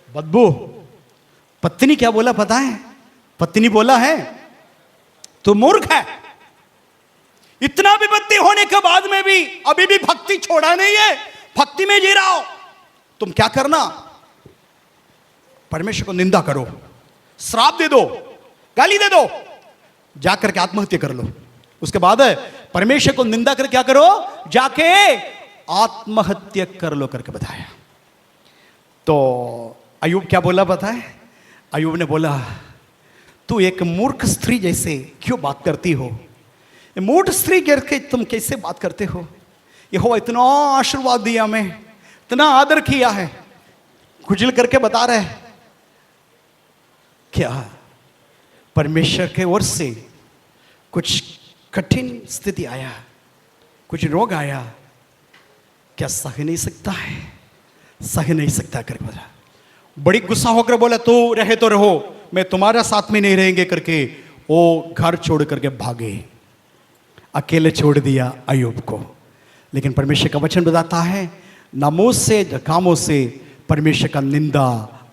बदबू। पत्नी क्या बोला पता है? पत्नी बोला है, तू मूर्ख है, इतना विपत्ति होने के बाद में भी अभी भी भक्ति छोड़ा नहीं है, भक्ति में जी रहा हो, तुम क्या करना, परमेश्वर को निंदा करो, श्राप दे दो, गाली दे दो, जाकर के आत्महत्या कर लो। उसके बाद परमेश्वर को निंदा कर क्या करो, जाके आत्महत्या कर लो करके बताया। तो अय्यूब क्या बोला पता है? अय्यूब ने बोला, तू एक मूर्ख स्त्री जैसे क्यों बात करती हो? मूर्ख स्त्री करके तुम कैसे बात करते हो? यहोवा इतना आशीर्वाद दिया, हमें इतना आदर किया है, खुजल करके बता रहे क्या परमेश्वर के ओर से कुछ कठिन स्थिति आया, कुछ रोग आया, क्या सह नहीं सकता है? सह नहीं सकता करके बोला। बड़ी गुस्सा होकर बोला, तू रहे तो रहो, मैं तुम्हारा साथ में नहीं रहेंगे करके वो घर छोड़ करके भागे, अकेले छोड़ दिया अय्यूब को। लेकिन परमेश्वर का वचन बताता है, नामोस से कामों से परमेश्वर का निंदा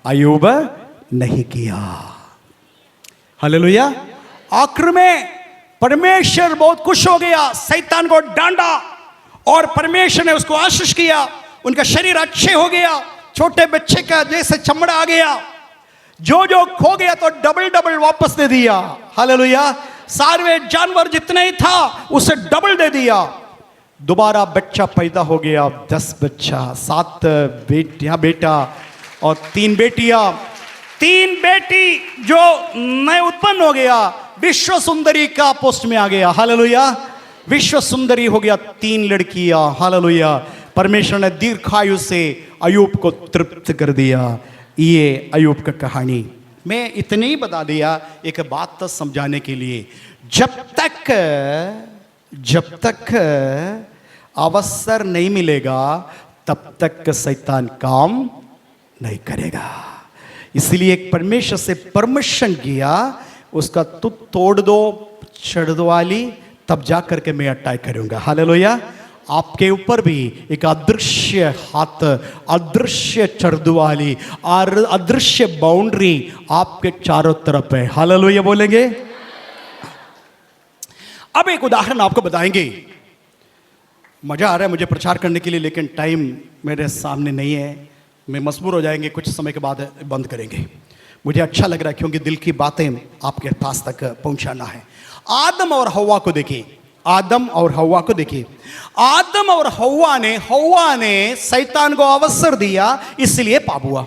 अय्यूब नहीं किया। हालेलुया। आखिर में परमेश्वर बहुत खुश हो गया, शैतान को डांटा और परमेश्वर ने उसको आशीष किया, उनका शरीर अच्छे हो गया, छोटे बच्चे का जैसे चमड़ा आ गया, जो जो खो गया तो डबल डबल वापस दे दिया। हालेलुया। सारे जानवर जितने ही था उसे डबल दे दिया। दोबारा बच्चा पैदा हो गया, 10 बच्चा, 7 बेटा और 3 बेटियां, 3 बेटी जो नए उत्पन्न हो गया, विश्व सुंदरी का पोस्ट में आ गया। हालेलुया। विश्व सुंदरी हो गया, 3 लड़कियां। हालेलुया। परमेश्वर ने दीर्घायु से अय्यूब को तृप्त कर दिया। ये अय्यूब का कहानी मैं इतने ही बता दिया एक बात तो समझाने के लिए, जब तक अवसर नहीं मिलेगा तब तक शैतान काम नहीं करेगा। इसलिए परमेश्वर से परमिशन किया, उसका तू तोड़ दो चढ़ दो वाली, तब जा करके मैं अटैक करूंगा। हालेलुया। आपके ऊपर भी एक अदृश्य हाथ, अदृश्य चढ़दू वाली और अदृश्य बाउंड्री आपके चारों तरफ है। हालेलुया बोलेंगे। अब एक उदाहरण आपको बताएंगे। मजा आ रहा है मुझे प्रचार करने के लिए, लेकिन टाइम मेरे सामने नहीं है, मैं मजबूर हो जाएंगे, कुछ समय के बाद बंद करेंगे। मुझे अच्छा लग रहा है क्योंकि दिल की बातें आपके पास तक पहुंचाना है। आदम और हव्वा को देखिए, आदम और हव्वा को देखिए। आदम और हव्वा ने शैतान को अवसर दिया, इसलिए पाप हुआ।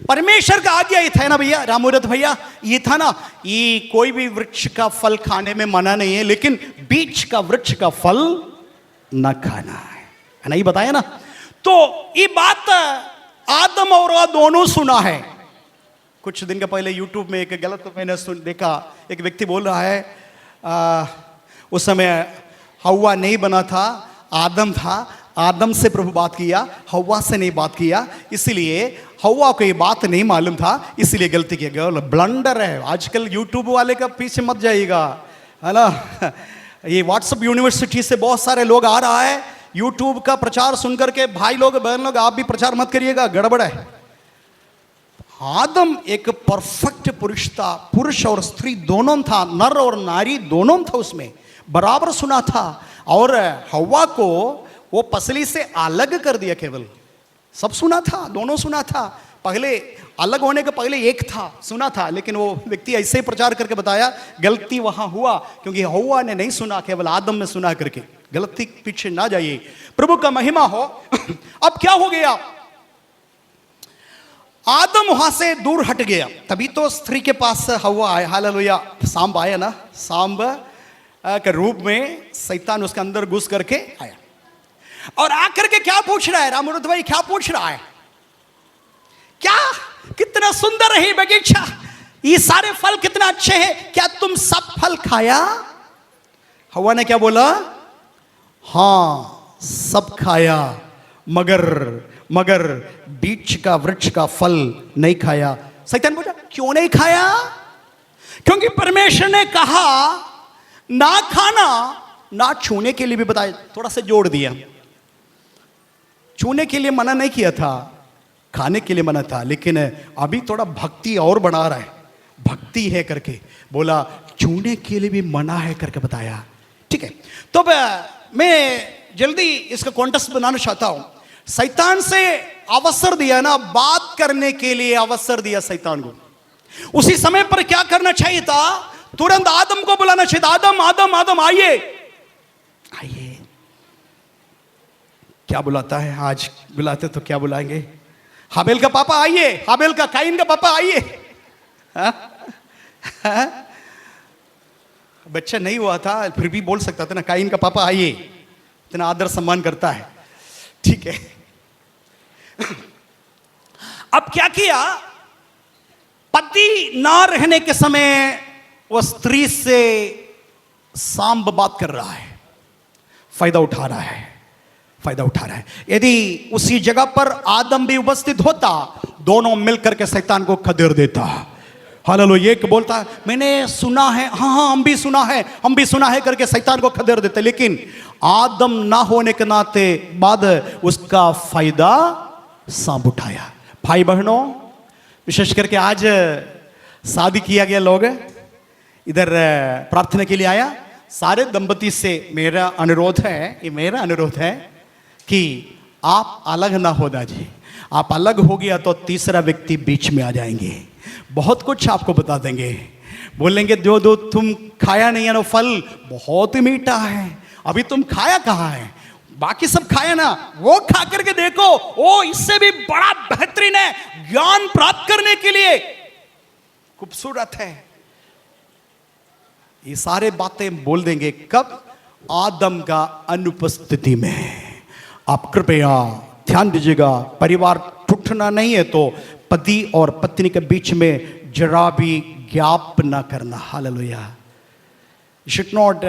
परमेश्वर का आज्ञा ये था ना भैया, रामूरत भैया, ये था ना, ये कोई भी वृक्ष का फल खाने में मना नहीं है, लेकिन बीच का वृक्ष का फल न खाना है ना, ये बताया ना। तो ये बात आदम और हव्वा दोनों सुना है। कुछ दिन के पहले यूट्यूब में एक गलत मैंने देखा, एक व्यक्ति बोल रहा है उस समय हव्वा नहीं बना था, आदम था, आदम से प्रभु बात किया, हव्वा से नहीं बात किया, इसलिए हव्वा को ये बात नहीं मालूम था, इसलिए गलती किया गया। ब्लंडर है। आजकल यूट्यूब वाले का पीछे मत जाइएगा, है ना। ये व्हाट्सएप यूनिवर्सिटी से बहुत सारे लोग आ रहा है, यूट्यूब का प्रचार सुनकर के भाई लोग बहन लोग आप भी प्रचार मत करिएगा, गड़बड़ है। आदम एक परफेक्ट पुरुष था, पुरुष और स्त्री दोनों था, नर और नारी दोनों था, उसमें बराबर सुना था। और हव्वा को वो पसली से अलग कर दिया, केवल सब सुना था, दोनों सुना था। पहले अलग होने के पहले एक था, सुना था, लेकिन वो व्यक्ति ऐसे ही प्रचार करके बताया, गलती वहां हुआ क्योंकि हव्वा ने नहीं सुना, केवल आदम ने सुना करके। गलती पीछे ना जाइए, प्रभु का महिमा हो। अब क्या हो गया, आदम वहां से दूर हट गया, तभी तो स्त्री के पास हव्वा आया। हालेलुया। सांब आया ना, सांब के रूप में शैतान उसके अंदर घुस करके आया और आकर के क्या पूछ रहा है, रामूरत भाई क्या पूछ रहा है? क्या कितना सुंदर है बगीचा, ये सारे फल कितना अच्छे हैं, क्या तुम सब फल खाया? हव्वा ने क्या बोला? हाँ सब खाया, मगर बीच का वृक्ष का फल नहीं खाया। शैतान बोला क्यों नहीं खाया? क्योंकि परमेश्वर ने कहा ना खाना, ना छूने के लिए भी बताया, थोड़ा सा जोड़ दिया। छूने के लिए मना नहीं किया था, खाने के लिए मना था, लेकिन अभी थोड़ा भक्ति और बढ़ा रहा है, भक्ति है करके बोला, छूने के लिए भी मना है करके बताया। ठीक है, तो मैं जल्दी इसका कॉन्टेक्स्ट बनाना चाहता हूं। शैतान से अवसर दिया ना, बात करने के लिए अवसर दिया शैतान को। उसी समय पर क्या करना चाहिए था? तुरंत आदम को बुलाना चाहिए था। आदम आदम आदम आइए आइए। क्या बुलाता है? आज बुलाते तो क्या बुलाएंगे? हाबेल का पापा आइए, हाबेल का, काइन का पापा आइए। बच्चा नहीं हुआ था फिर भी बोल सकता था ना, काइन का पापा आइए। इतना आदर सम्मान करता है, ठीक है। अब क्या किया? पति ना रहने के समय वह स्त्री से सांब बात कर रहा है, फायदा उठा रहा है, फायदा उठा रहा है। यदि उसी जगह पर आदम भी उपस्थित होता, दोनों मिलकर के शैतान को खदेड़ देता। हालेलुया। एक बोलता है मैंने सुना है, हाँ हाँ हम भी सुना है, हम भी सुना है करके शैतान को खदेड़ देते। लेकिन आदम ना होने के नाते बाद उसका फायदा सांप उठाया। भाई बहनों, विशेष करके आज शादी किया गया लोग इधर प्रार्थना के लिए आया, सारे दंपति से मेरा अनुरोध है, ये मेरा अनुरोध है कि आप अलग ना होना जी। आप अलग हो गया तो तीसरा व्यक्ति बीच में आ जाएंगे, बहुत कुछ आपको बता देंगे, बोलेंगे जो दो तुम खाया नहीं है ना फल बहुत ही मीठा है, अभी तुम खाया कहाँ है, बाकी सब खाया ना, वो खा करके देखो, वो इससे भी बड़ा बेहतरीन है, ज्ञान प्राप्त करने के लिए खूबसूरत है। ये सारे बातें बोल देंगे कब? आदम का अनुपस्थिति में। आप कृपया ध्यान दीजिएगा, परिवार टूटना नहीं है तो पति और पत्नी के बीच में जरा भी गैप ना करना। Hallelujah. You should not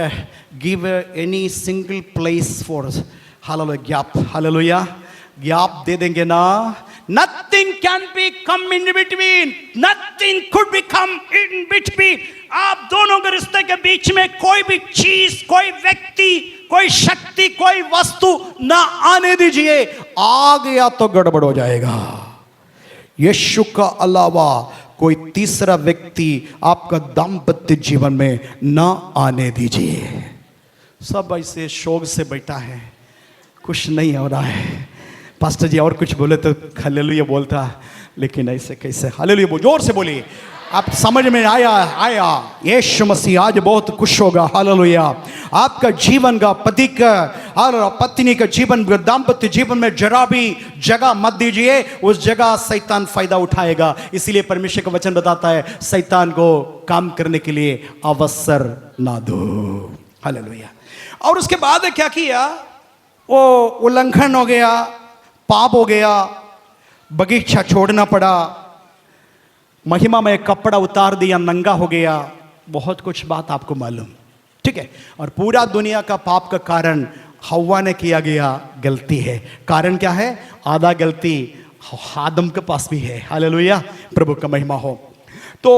give any single place for hallelujah gap. Hallelujah. Gap दे देंगे ना, nothing can be come in between, nothing could become in between। आप दोनों के रिश्ते के बीच में कोई भी चीज, कोई व्यक्ति, कोई शक्ति, कोई वस्तु ना आने दीजिए। आ गया तो गड़बड़ हो जाएगा। यीशु का अलावा कोई तीसरा व्यक्ति आपका दाम्पत्य जीवन में ना आने दीजिए। सब ऐसे शौक से बैठा है, कुछ नहीं हो रहा है। पास्टर जी और कुछ बोले तो हालेलुया बोलता, लेकिन ऐसे कैसे? हालेलुया बोल, जोर से बोलिए। आप समझ में आया यीशु मसीह आज बहुत खुश होगा। हालेलुया। आपका जीवन का, पति का और पत्नी का जीवन, दाम्पत्य जीवन में जरा भी जगह मत दीजिए, उस जगह शैतान फायदा उठाएगा। इसीलिए परमेश्वर का वचन बताता है शैतान को काम करने के लिए अवसर ना दो। हालेलुया। और उसके बाद क्या किया? वो उल्लंघन हो गया, पाप हो गया, बगीचा छोड़ना पड़ा, महिमा में कपड़ा उतार दिया, नंगा हो गया, बहुत कुछ बात आपको मालूम, ठीक है। और पूरा दुनिया का पाप का कारण हव्वा ने किया गया गलती है। कारण क्या है? आधा गलती आदम के पास भी है। हालेलुया, प्रभु का महिमा हो। तो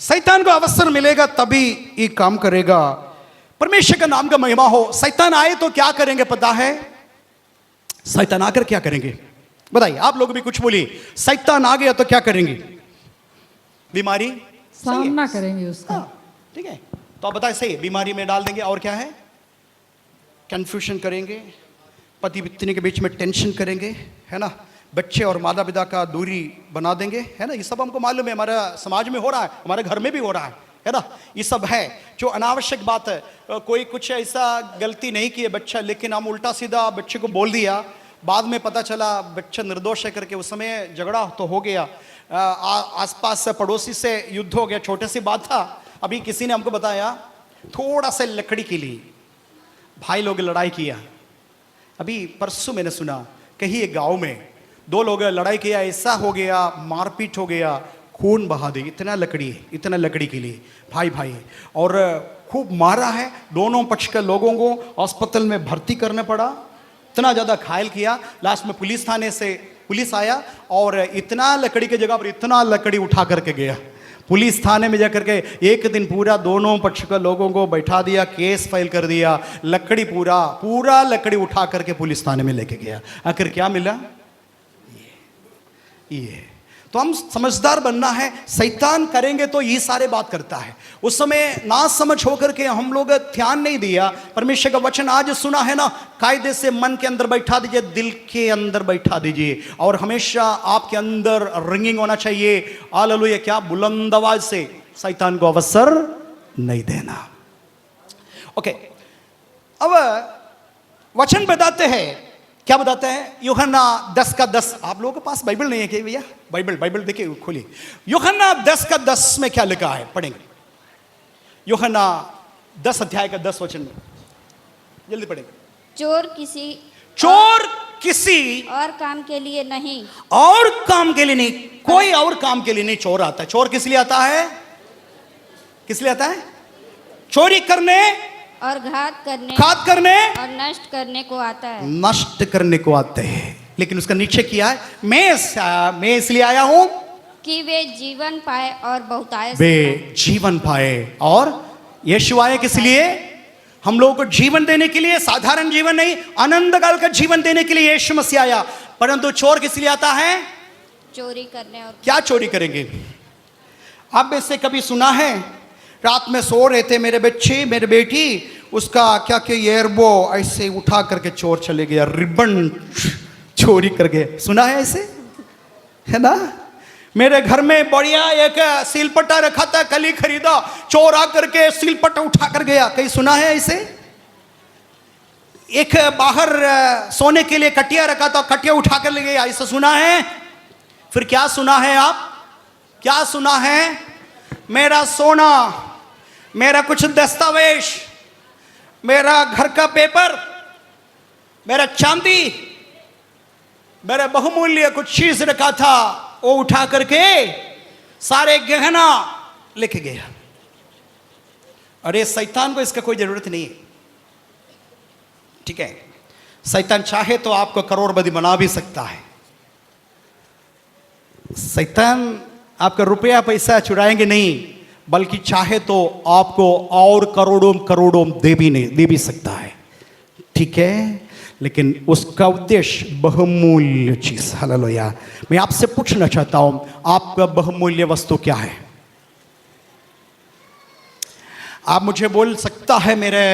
शैतान को अवसर मिलेगा तभी ये काम करेगा। परमेश्वर का नाम का महिमा हो। शैतान आए तो क्या करेंगे पता है? शैतान आकर क्या करेंगे बताइए? आप लोग भी कुछ बोलिए। शैतान आ गया तो क्या करेंगे? बीमारी सामना करेंगे उसका, ठीक है। तो आप बताए सही, बीमारी में डाल देंगे। और क्या है? कंफ्यूजन करेंगे, पति पत्नी के बीच में टेंशन करेंगे, है ना। बच्चे और माता पिता का दूरी बना देंगे, है ना। ये सब हमको मालूम है, हमारा समाज में हो रहा है, हमारे घर में भी हो रहा है ना। ये सब है जो अनावश्यक बात है। कोई कुछ ऐसा गलती नहीं की है बच्चा, लेकिन हम उल्टा सीधा बच्चे को बोल दिया, बाद में पता चला बच्चा निर्दोष है करके। उस समय झगड़ा तो हो गया, आसपास पड़ोसी से युद्ध हो गया, छोटे सी बात था। अभी किसी ने हमको बताया थोड़ा सा लकड़ी के लिए भाई लोग लड़ाई किया। अभी परसों मैंने सुना कहीं एक गांव में दो लोग लड़ाई किया, ऐसा हो गया, मारपीट हो गया, खून बहा दी। इतना लकड़ी के लिए भाई भाई, और खूब मारा है। दोनों पक्ष के लोगों को अस्पताल में भर्ती करना पड़ा, इतना ज़्यादा घायल किया। लास्ट में पुलिस थाने से पुलिस आया और इतना लकड़ी की जगह पर इतना लकड़ी उठा करके गया। पुलिस थाने में जाकर के एक दिन पूरा दोनों पक्ष के लोगों को बैठा दिया, केस फाइल कर दिया। लकड़ी पूरा लकड़ी उठा करके पुलिस थाने में लेके गया। आखिर क्या मिला? ये तो हम समझदार बनना है। शैतान करेंगे तो ये सारे बात करता है। उस समय ना समझ होकर के हम लोग ध्यान नहीं दिया। परमेश्वर का वचन आज सुना है ना, कायदे से मन के अंदर बैठा दीजिए, दिल के अंदर बैठा दीजिए, और हमेशा आपके अंदर रिंगिंग होना चाहिए। हालेलुया। क्या? बुलंद आवाज से शैतान को अवसर नहीं देना। ओके, अब वचन बताते हैं, क्या बताते हैं? यूहन्ना 10 का 10। आप लोगों के पास बाइबल नहीं है क्या भैया? बाइबल देखिए, खोलिए। यूहन्ना 10 का 10 में क्या लिखा है, पढ़ेंगे। यूहन्ना 10 अध्याय का 10 वचन में, जल्दी पढ़ेंगे। चोर किसी और काम के लिए नहीं, और काम के लिए नहीं, कोई और काम के लिए नहीं चोर आता है। चोर किस लिए आता है? किस लिए आता है? चोरी करने और घात करने और नष्ट करने को आता है। नष्ट करने को आते हैं। लेकिन उसका नीचे किया है, मैं इसलिए आया हूं कि वे जीवन पाए और बहुतायत से वे जीवन पाए। और यीशु आए किस लिए? हम लोगों को जीवन देने के लिए, साधारण जीवन नहीं, अनंत काल का जीवन देने के लिए यीशु मसीह आया। परंतु चोर किस लिए आता है? चोरी करने। और क्या चोरी करेंगे? आप इससे कभी सुना है? रात में सो रहे थे मेरे बच्चे, मेरे बेटी, उसका क्या एयरबो ऐसे उठा करके चोर चले गया, रिबन चोरी कर गए। सुना है ऐसे? है ना? मेरे घर में बढ़िया एक सिलपट्टा रखा था, कल ही खरीदा, चोर आकर के सिलपट्टा उठा कर गया। कहीं सुना है ऐसे? एक बाहर सोने के लिए कटिया रखा था, कटिया उठा कर ले गया। ऐसा सुना है? फिर क्या सुना है आप? क्या सुना है? मेरा सोना, मेरा कुछ दस्तावेज, मेरा घर का पेपर, मेरा चांदी, मेरा बहुमूल्य कुछ चीज रखा था, वो उठा करके सारे गहना लेके गया। अरे शैतान को इसका कोई जरूरत नहीं है, ठीक है? शैतान चाहे तो आपको करोड़पति बना भी सकता है। शैतान आपका रुपया पैसा चुराएंगे नहीं, बल्कि चाहे तो आपको और करोड़ों दे भी सकता है, ठीक है? लेकिन उसका उद्देश्य बहुमूल्य चीज। हालेलुया। मैं आपसे पूछना चाहता हूं, आपका बहुमूल्य वस्तु क्या है? आप मुझे बोल सकता है मेरे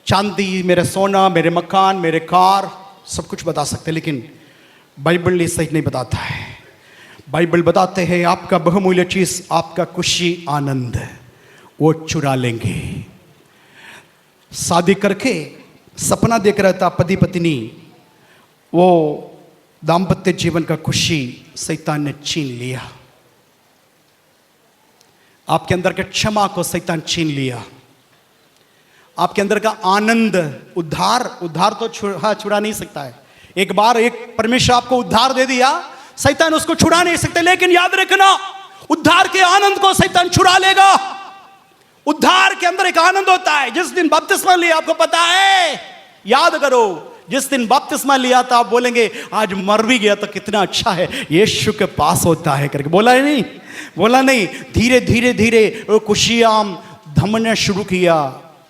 चांदी, मेरे सोना, मेरे मकान, मेरे कार, सब कुछ बता सकते, लेकिन बाइबल ये सही नहीं बताता है। बाइबल बताते हैं आपका बहुमूल्य चीज, आपका खुशी आनंद, वो चुरा लेंगे। शादी करके सपना देख रहा था पति पत्नी, वो दाम्पत्य जीवन का खुशी शैतान ने छीन लिया। आपके अंदर के क्षमा को शैतान छीन लिया। आपके अंदर का आनंद, उद्धार तो छुड़ा नहीं सकता है। एक बार एक परमेश्वर आपको उद्धार दे दिया, शैतान उसको छुड़ा नहीं सकते। लेकिन याद रखना, उद्धार के आनंद को शैतान छुड़ा लेगा। उद्धार के अंदर एक आनंद होता है। जिस दिन बपतिस्मा लिया, आपको पता है, याद करो, जिस दिन बपतिस्मा लिया था, आप बोलेंगे आज मर भी गया तो कितना अच्छा है, यीशु के पास होता है करके बोला है नहीं? बोला नहीं? धीरे धीरे वो खुशियां धमने शुरू किया।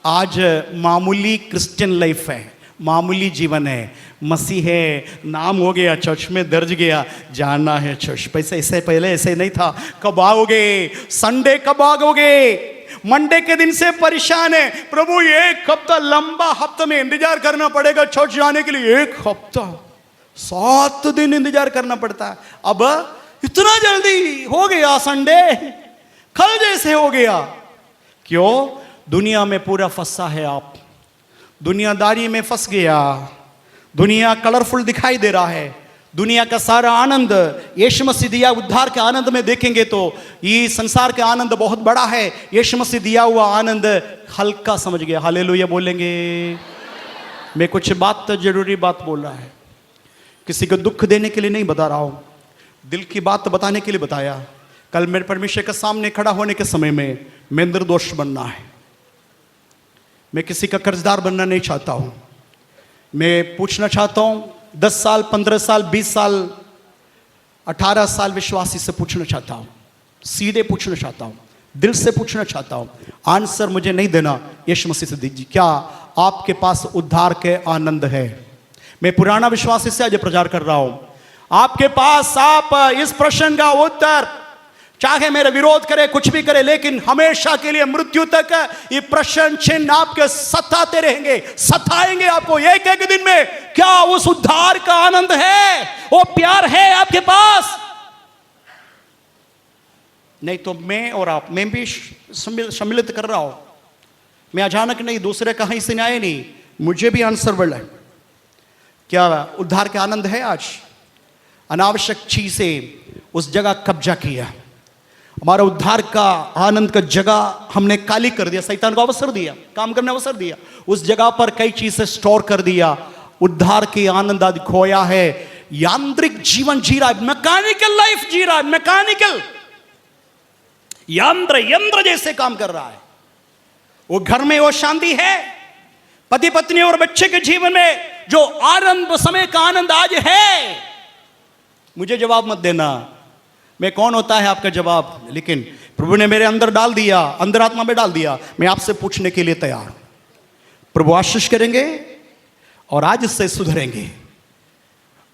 आज मामूली क्रिश्चियन लाइफ है, मामूली जीवन है, मसीह है, नाम हो गया, चर्च में दर्ज गया, जाना है चर्च। पैसे इससे पहले ऐसे नहीं था। कब आओगे? संडे कब आओगे? मंडे के दिन से परेशान है, प्रभु एक हफ्ता, लंबा हफ्ता में इंतजार करना पड़ेगा चर्च जाने के लिए। एक हफ्ता, 7 दिन इंतजार करना पड़ता है। अब इतना जल्दी हो गया संडे, कल जैसे हो गया। क्यों? दुनिया में पूरा फंसा है आप, दुनियादारी में फंस गया। दुनिया कलरफुल दिखाई दे रहा है, दुनिया का सारा आनंद यीशु मसीह दिया उद्धार के आनंद में देखेंगे तो ये संसार के आनंद बहुत बड़ा है, यीशु मसीह दिया हुआ आनंद हल्का समझ गया। हालेलुया बोलेंगे? मैं कुछ बात तो जरूरी बात बोल रहा है, किसी को दुख देने के लिए नहीं बता रहा हूँ, दिल की बात बताने के लिए बताया। कल मेरे परमेश्वर के सामने खड़ा होने के समय में मैं निर्दोष बनना है। मैं किसी का कर्जदार बनना नहीं चाहता हूँ। मैं पूछना चाहता हूँ, 10 साल, 15 साल, 20 साल, 18 साल विश्वासी से पूछना चाहता हूँ, सीधे पूछना चाहता हूँ, दिल से पूछना चाहता हूँ। आंसर मुझे नहीं देना, यीशु मसीह से दीजिए। क्या आपके पास उद्धार के आनंद है? मैं पुराना विश्वासी से आज प्रचार कर रहा हूँ। आपके पास आप इस प्रश्न का उत्तर, चाहे मेरे विरोध करे, कुछ भी करे, लेकिन हमेशा के लिए मृत्यु तक ये प्रश्न चिन्ह आपके सताते रहेंगे, सताएंगे आपको एक एक दिन में। क्या उस उद्धार का आनंद है, वो प्यार है आपके पास? नहीं तो मैं और आप, मैं भी सम्मिलित कर रहा हूं, मैं अचानक नहीं, दूसरे कहीं से आए नहीं, मुझे भी आंसर मिला है। क्या उद्धार का आनंद है? आज अनावश्यक चीजें उस जगह कब्जा किया, हमारा उद्धार का आनंद का जगह हमने खाली कर दिया, शैतान को अवसर दिया, काम करने अवसर दिया, उस जगह पर कई चीजें स्टोर कर दिया, उद्धार के आनंद आज खोया है, यांत्रिक जीवन जी रहा है, मैकेनिकल लाइफ जी रहा है, मैकेनिकल यंत्र जैसे काम कर रहा है। वो घर में वो शांति है, पति पत्नी और बच्चे के जीवन में जो आनंद, समय का आनंद आज है। मुझे जवाब मत देना, मैं कौन होता है आपका जवाब, लेकिन प्रभु ने मेरे अंदर डाल दिया, अंदर आत्मा में डाल दिया, मैं आपसे पूछने के लिए तैयार हूं। प्रभु आशीष करेंगे और आज से सुधरेंगे।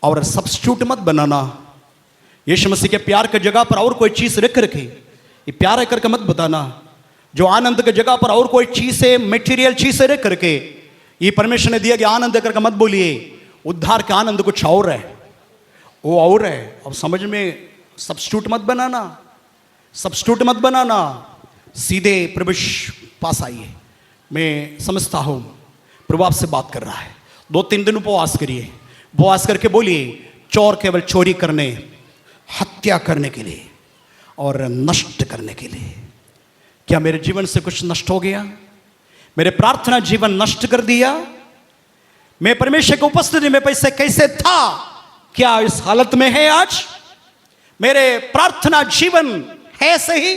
और सब्स्टिट्यूट मत बनाना, यीशु मसीह के प्यार की जगह पर और कोई चीज रख रखे, ये प्यार है करके मत बताना। जो आनंद की जगह पर और कोई चीज है, मटेरियल चीज रख करके, ये परमेश्वर ने दिया कि आनंद करके मत बोलिए। उद्धार का आनंद कुछ और है, वो और है। अब समझ में, सब्स्टिट्यूट मत बनाना, सब्स्टिट्यूट मत बनाना, सीधे प्रभु पास आइए। मैं समझता हूं प्रभु आपसे बात कर रहा है। 2-3 दिन उपवास करिए, उपवास करके बोलिए, चोर केवल चोरी करने, हत्या करने के लिए और नष्ट करने के लिए। क्या मेरे जीवन से कुछ नष्ट हो गया? मेरे प्रार्थना जीवन नष्ट कर दिया? मैं परमेश्वर की उपस्थिति में पैसे कैसे था, क्या इस हालत में है आज? मेरे प्रार्थना जीवन है सही?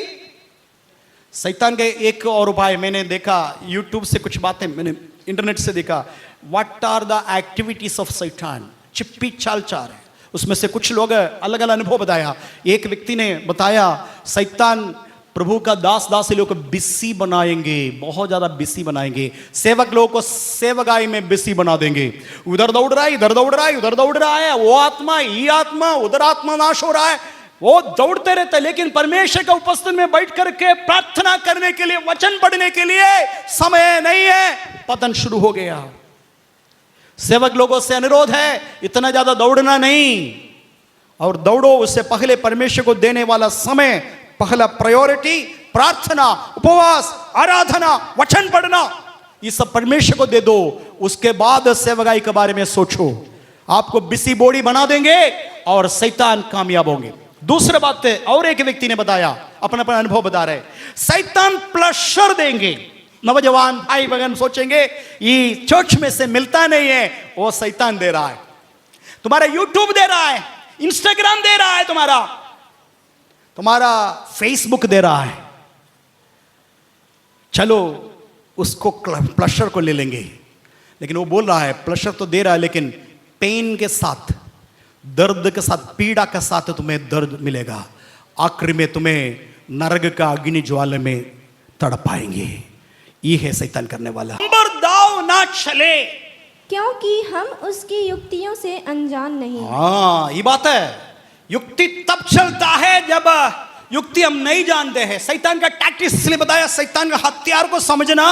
शैतान के एक और उपाय मैंने देखा, यूट्यूब से कुछ बातें मैंने इंटरनेट से देखा, what are the activities of शैतान, चिप्पी चाल चार है, उसमें से कुछ लोग अलग अलग अनुभव बताया। एक व्यक्ति ने बताया, शैतान प्रभु का दास दासी लोग को बिसी बनाएंगे, बहुत ज्यादा बिसी बनाएंगे, सेवक लोगों को सेवकाई में बिसी बना देंगे। उधर दौड़ रहा है, इधर दौड़ रहा है, उधर दौड़ रहा है, वो आत्मा, ये आत्मा, उधर आत्मा नाश हो रहा है, वो दौड़ते रहते, लेकिन परमेश्वर का उपस्थिति में बैठ करके प्रार्थना करने के लिए, वचन पढ़ने के लिए समय नहीं है। पतन शुरू हो गया। सेवक लोगों से अनुरोध है, इतना ज्यादा दौड़ना नहीं, और दौड़ो उससे पहले परमेश्वर को देने वाला समय, पहला प्रायोरिटी प्रार्थना, उपवास, आराधना, वचन पढ़ना, ये सब परमेश्वर को दे दो। उसके बाद सेवकाई के बारे में सोचो। आपको बिसी बॉडी बना देंगे और शैतान कामयाब होंगे। दूसरी बात है, और एक व्यक्ति ने बताया, अपना अपना अनुभव बता रहे, शैतान प्लेजर देंगे। नौजवान भाई बहन सोचेंगे ये चर्च में से मिलता नहीं है, वो शैतान दे रहा है। तुम्हारा यूट्यूब दे रहा है, इंस्टाग्राम दे रहा है, तुम्हारा फेसबुक दे रहा है। चलो उसको प्लेजर को ले लेंगे, लेकिन वो बोल रहा है प्लेजर तो दे रहा है, लेकिन पेन के साथ, दर्द के साथ, पीड़ा के साथ तुम्हें दर्द मिलेगा। आखिर में तुम्हें नरक का अग्नि ज्वाला में तड़पाएंगे। ये है शैतान करने वाला। नंबर दाव ना चले, क्योंकि हम उसकी युक्तियों से अनजान नहीं। हाँ, ये बात है। युक्ति तब चलता है जब युक्ति हम नहीं जानते हैं। शैतान का टैक्टिक्स इसलिए बताया, शैतान का हथियार को समझना,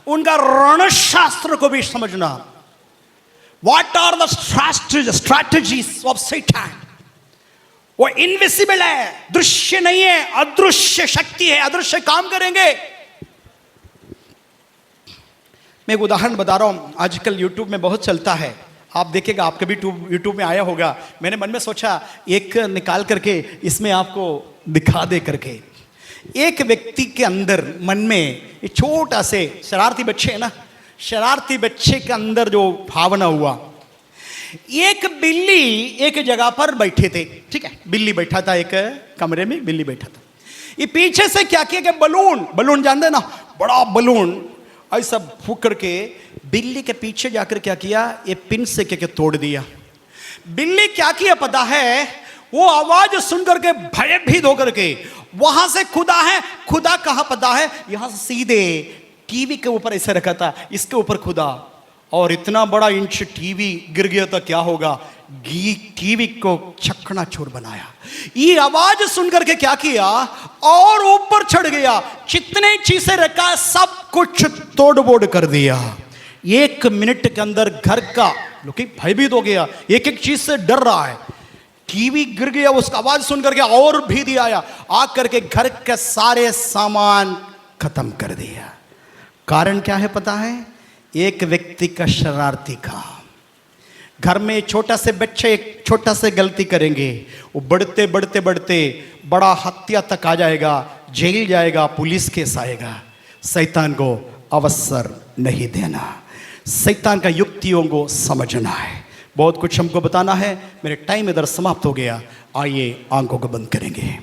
उनका रणशास्त्र को भी समझना। What are the strategies of शैतान? वो इनविजिबल है, दृश्य नहीं है, अदृश्य शक्ति है, अदृश्य काम करेंगे। मैं एक उदाहरण बता रहा हूं, आजकल यूट्यूब में बहुत चलता है, आप देखेगा, आपका भी यूट्यूब में आया होगा। मैंने मन में सोचा एक निकाल करके इसमें आपको दिखा दे करके। एक व्यक्ति के अंदर मन में ये छोटा से शरारती बच्चे है ना, शरारती बच्चे के अंदर जो भावना हुआ, एक बिल्ली एक जगह पर बैठे थे, ठीक है, बिल्ली बैठा था, एक कमरे में बिल्ली बैठा था। ये पीछे से क्या किया कि बलून जानते ना, बड़ा बलून ऐसा फूक करके बिल्ली के पीछे जाकर क्या किया, ये पिन से क्या तोड़ दिया। बिल्ली क्या किया पता है, वो आवाज सुन करके भयभीत होकर के वहां से खुदा कहां पता है, यहां से सीधे टीवी के ऊपर ऐसे रखा था, इसके ऊपर खुदा, और इतना बड़ा इंच टीवी गिर गया था, क्या होगा, टीवी को चकनाचूर बनाया। ये आवाज सुनकर के क्या किया, और ऊपर चढ़ गया, जितने चीजें रखा सब कुछ तोड़ बोड़ कर दिया। 1 मिनट के अंदर घर का लोग भयभीत हो गया, एक एक चीज से डर रहा है। टीवी गिर गया, उसका आवाज सुन करके और भीति आया, आकर के घर के सारे सामान खत्म कर दिया। कारण क्या है पता है? एक व्यक्ति का शरारती काम। घर में छोटा से बच्चे एक छोटा से गलती करेंगे, वो बढ़ते बढ़ते बढ़ते बड़ा हत्या तक आ जाएगा, जेल जाएगा, पुलिस केस आएगा। शैतान को अवसर नहीं देना, शैतान का युक्तियों को समझना है। बहुत कुछ हमको बताना है, मेरे टाइम इधर समाप्त हो गया। आइए आंखों को बंद करेंगे।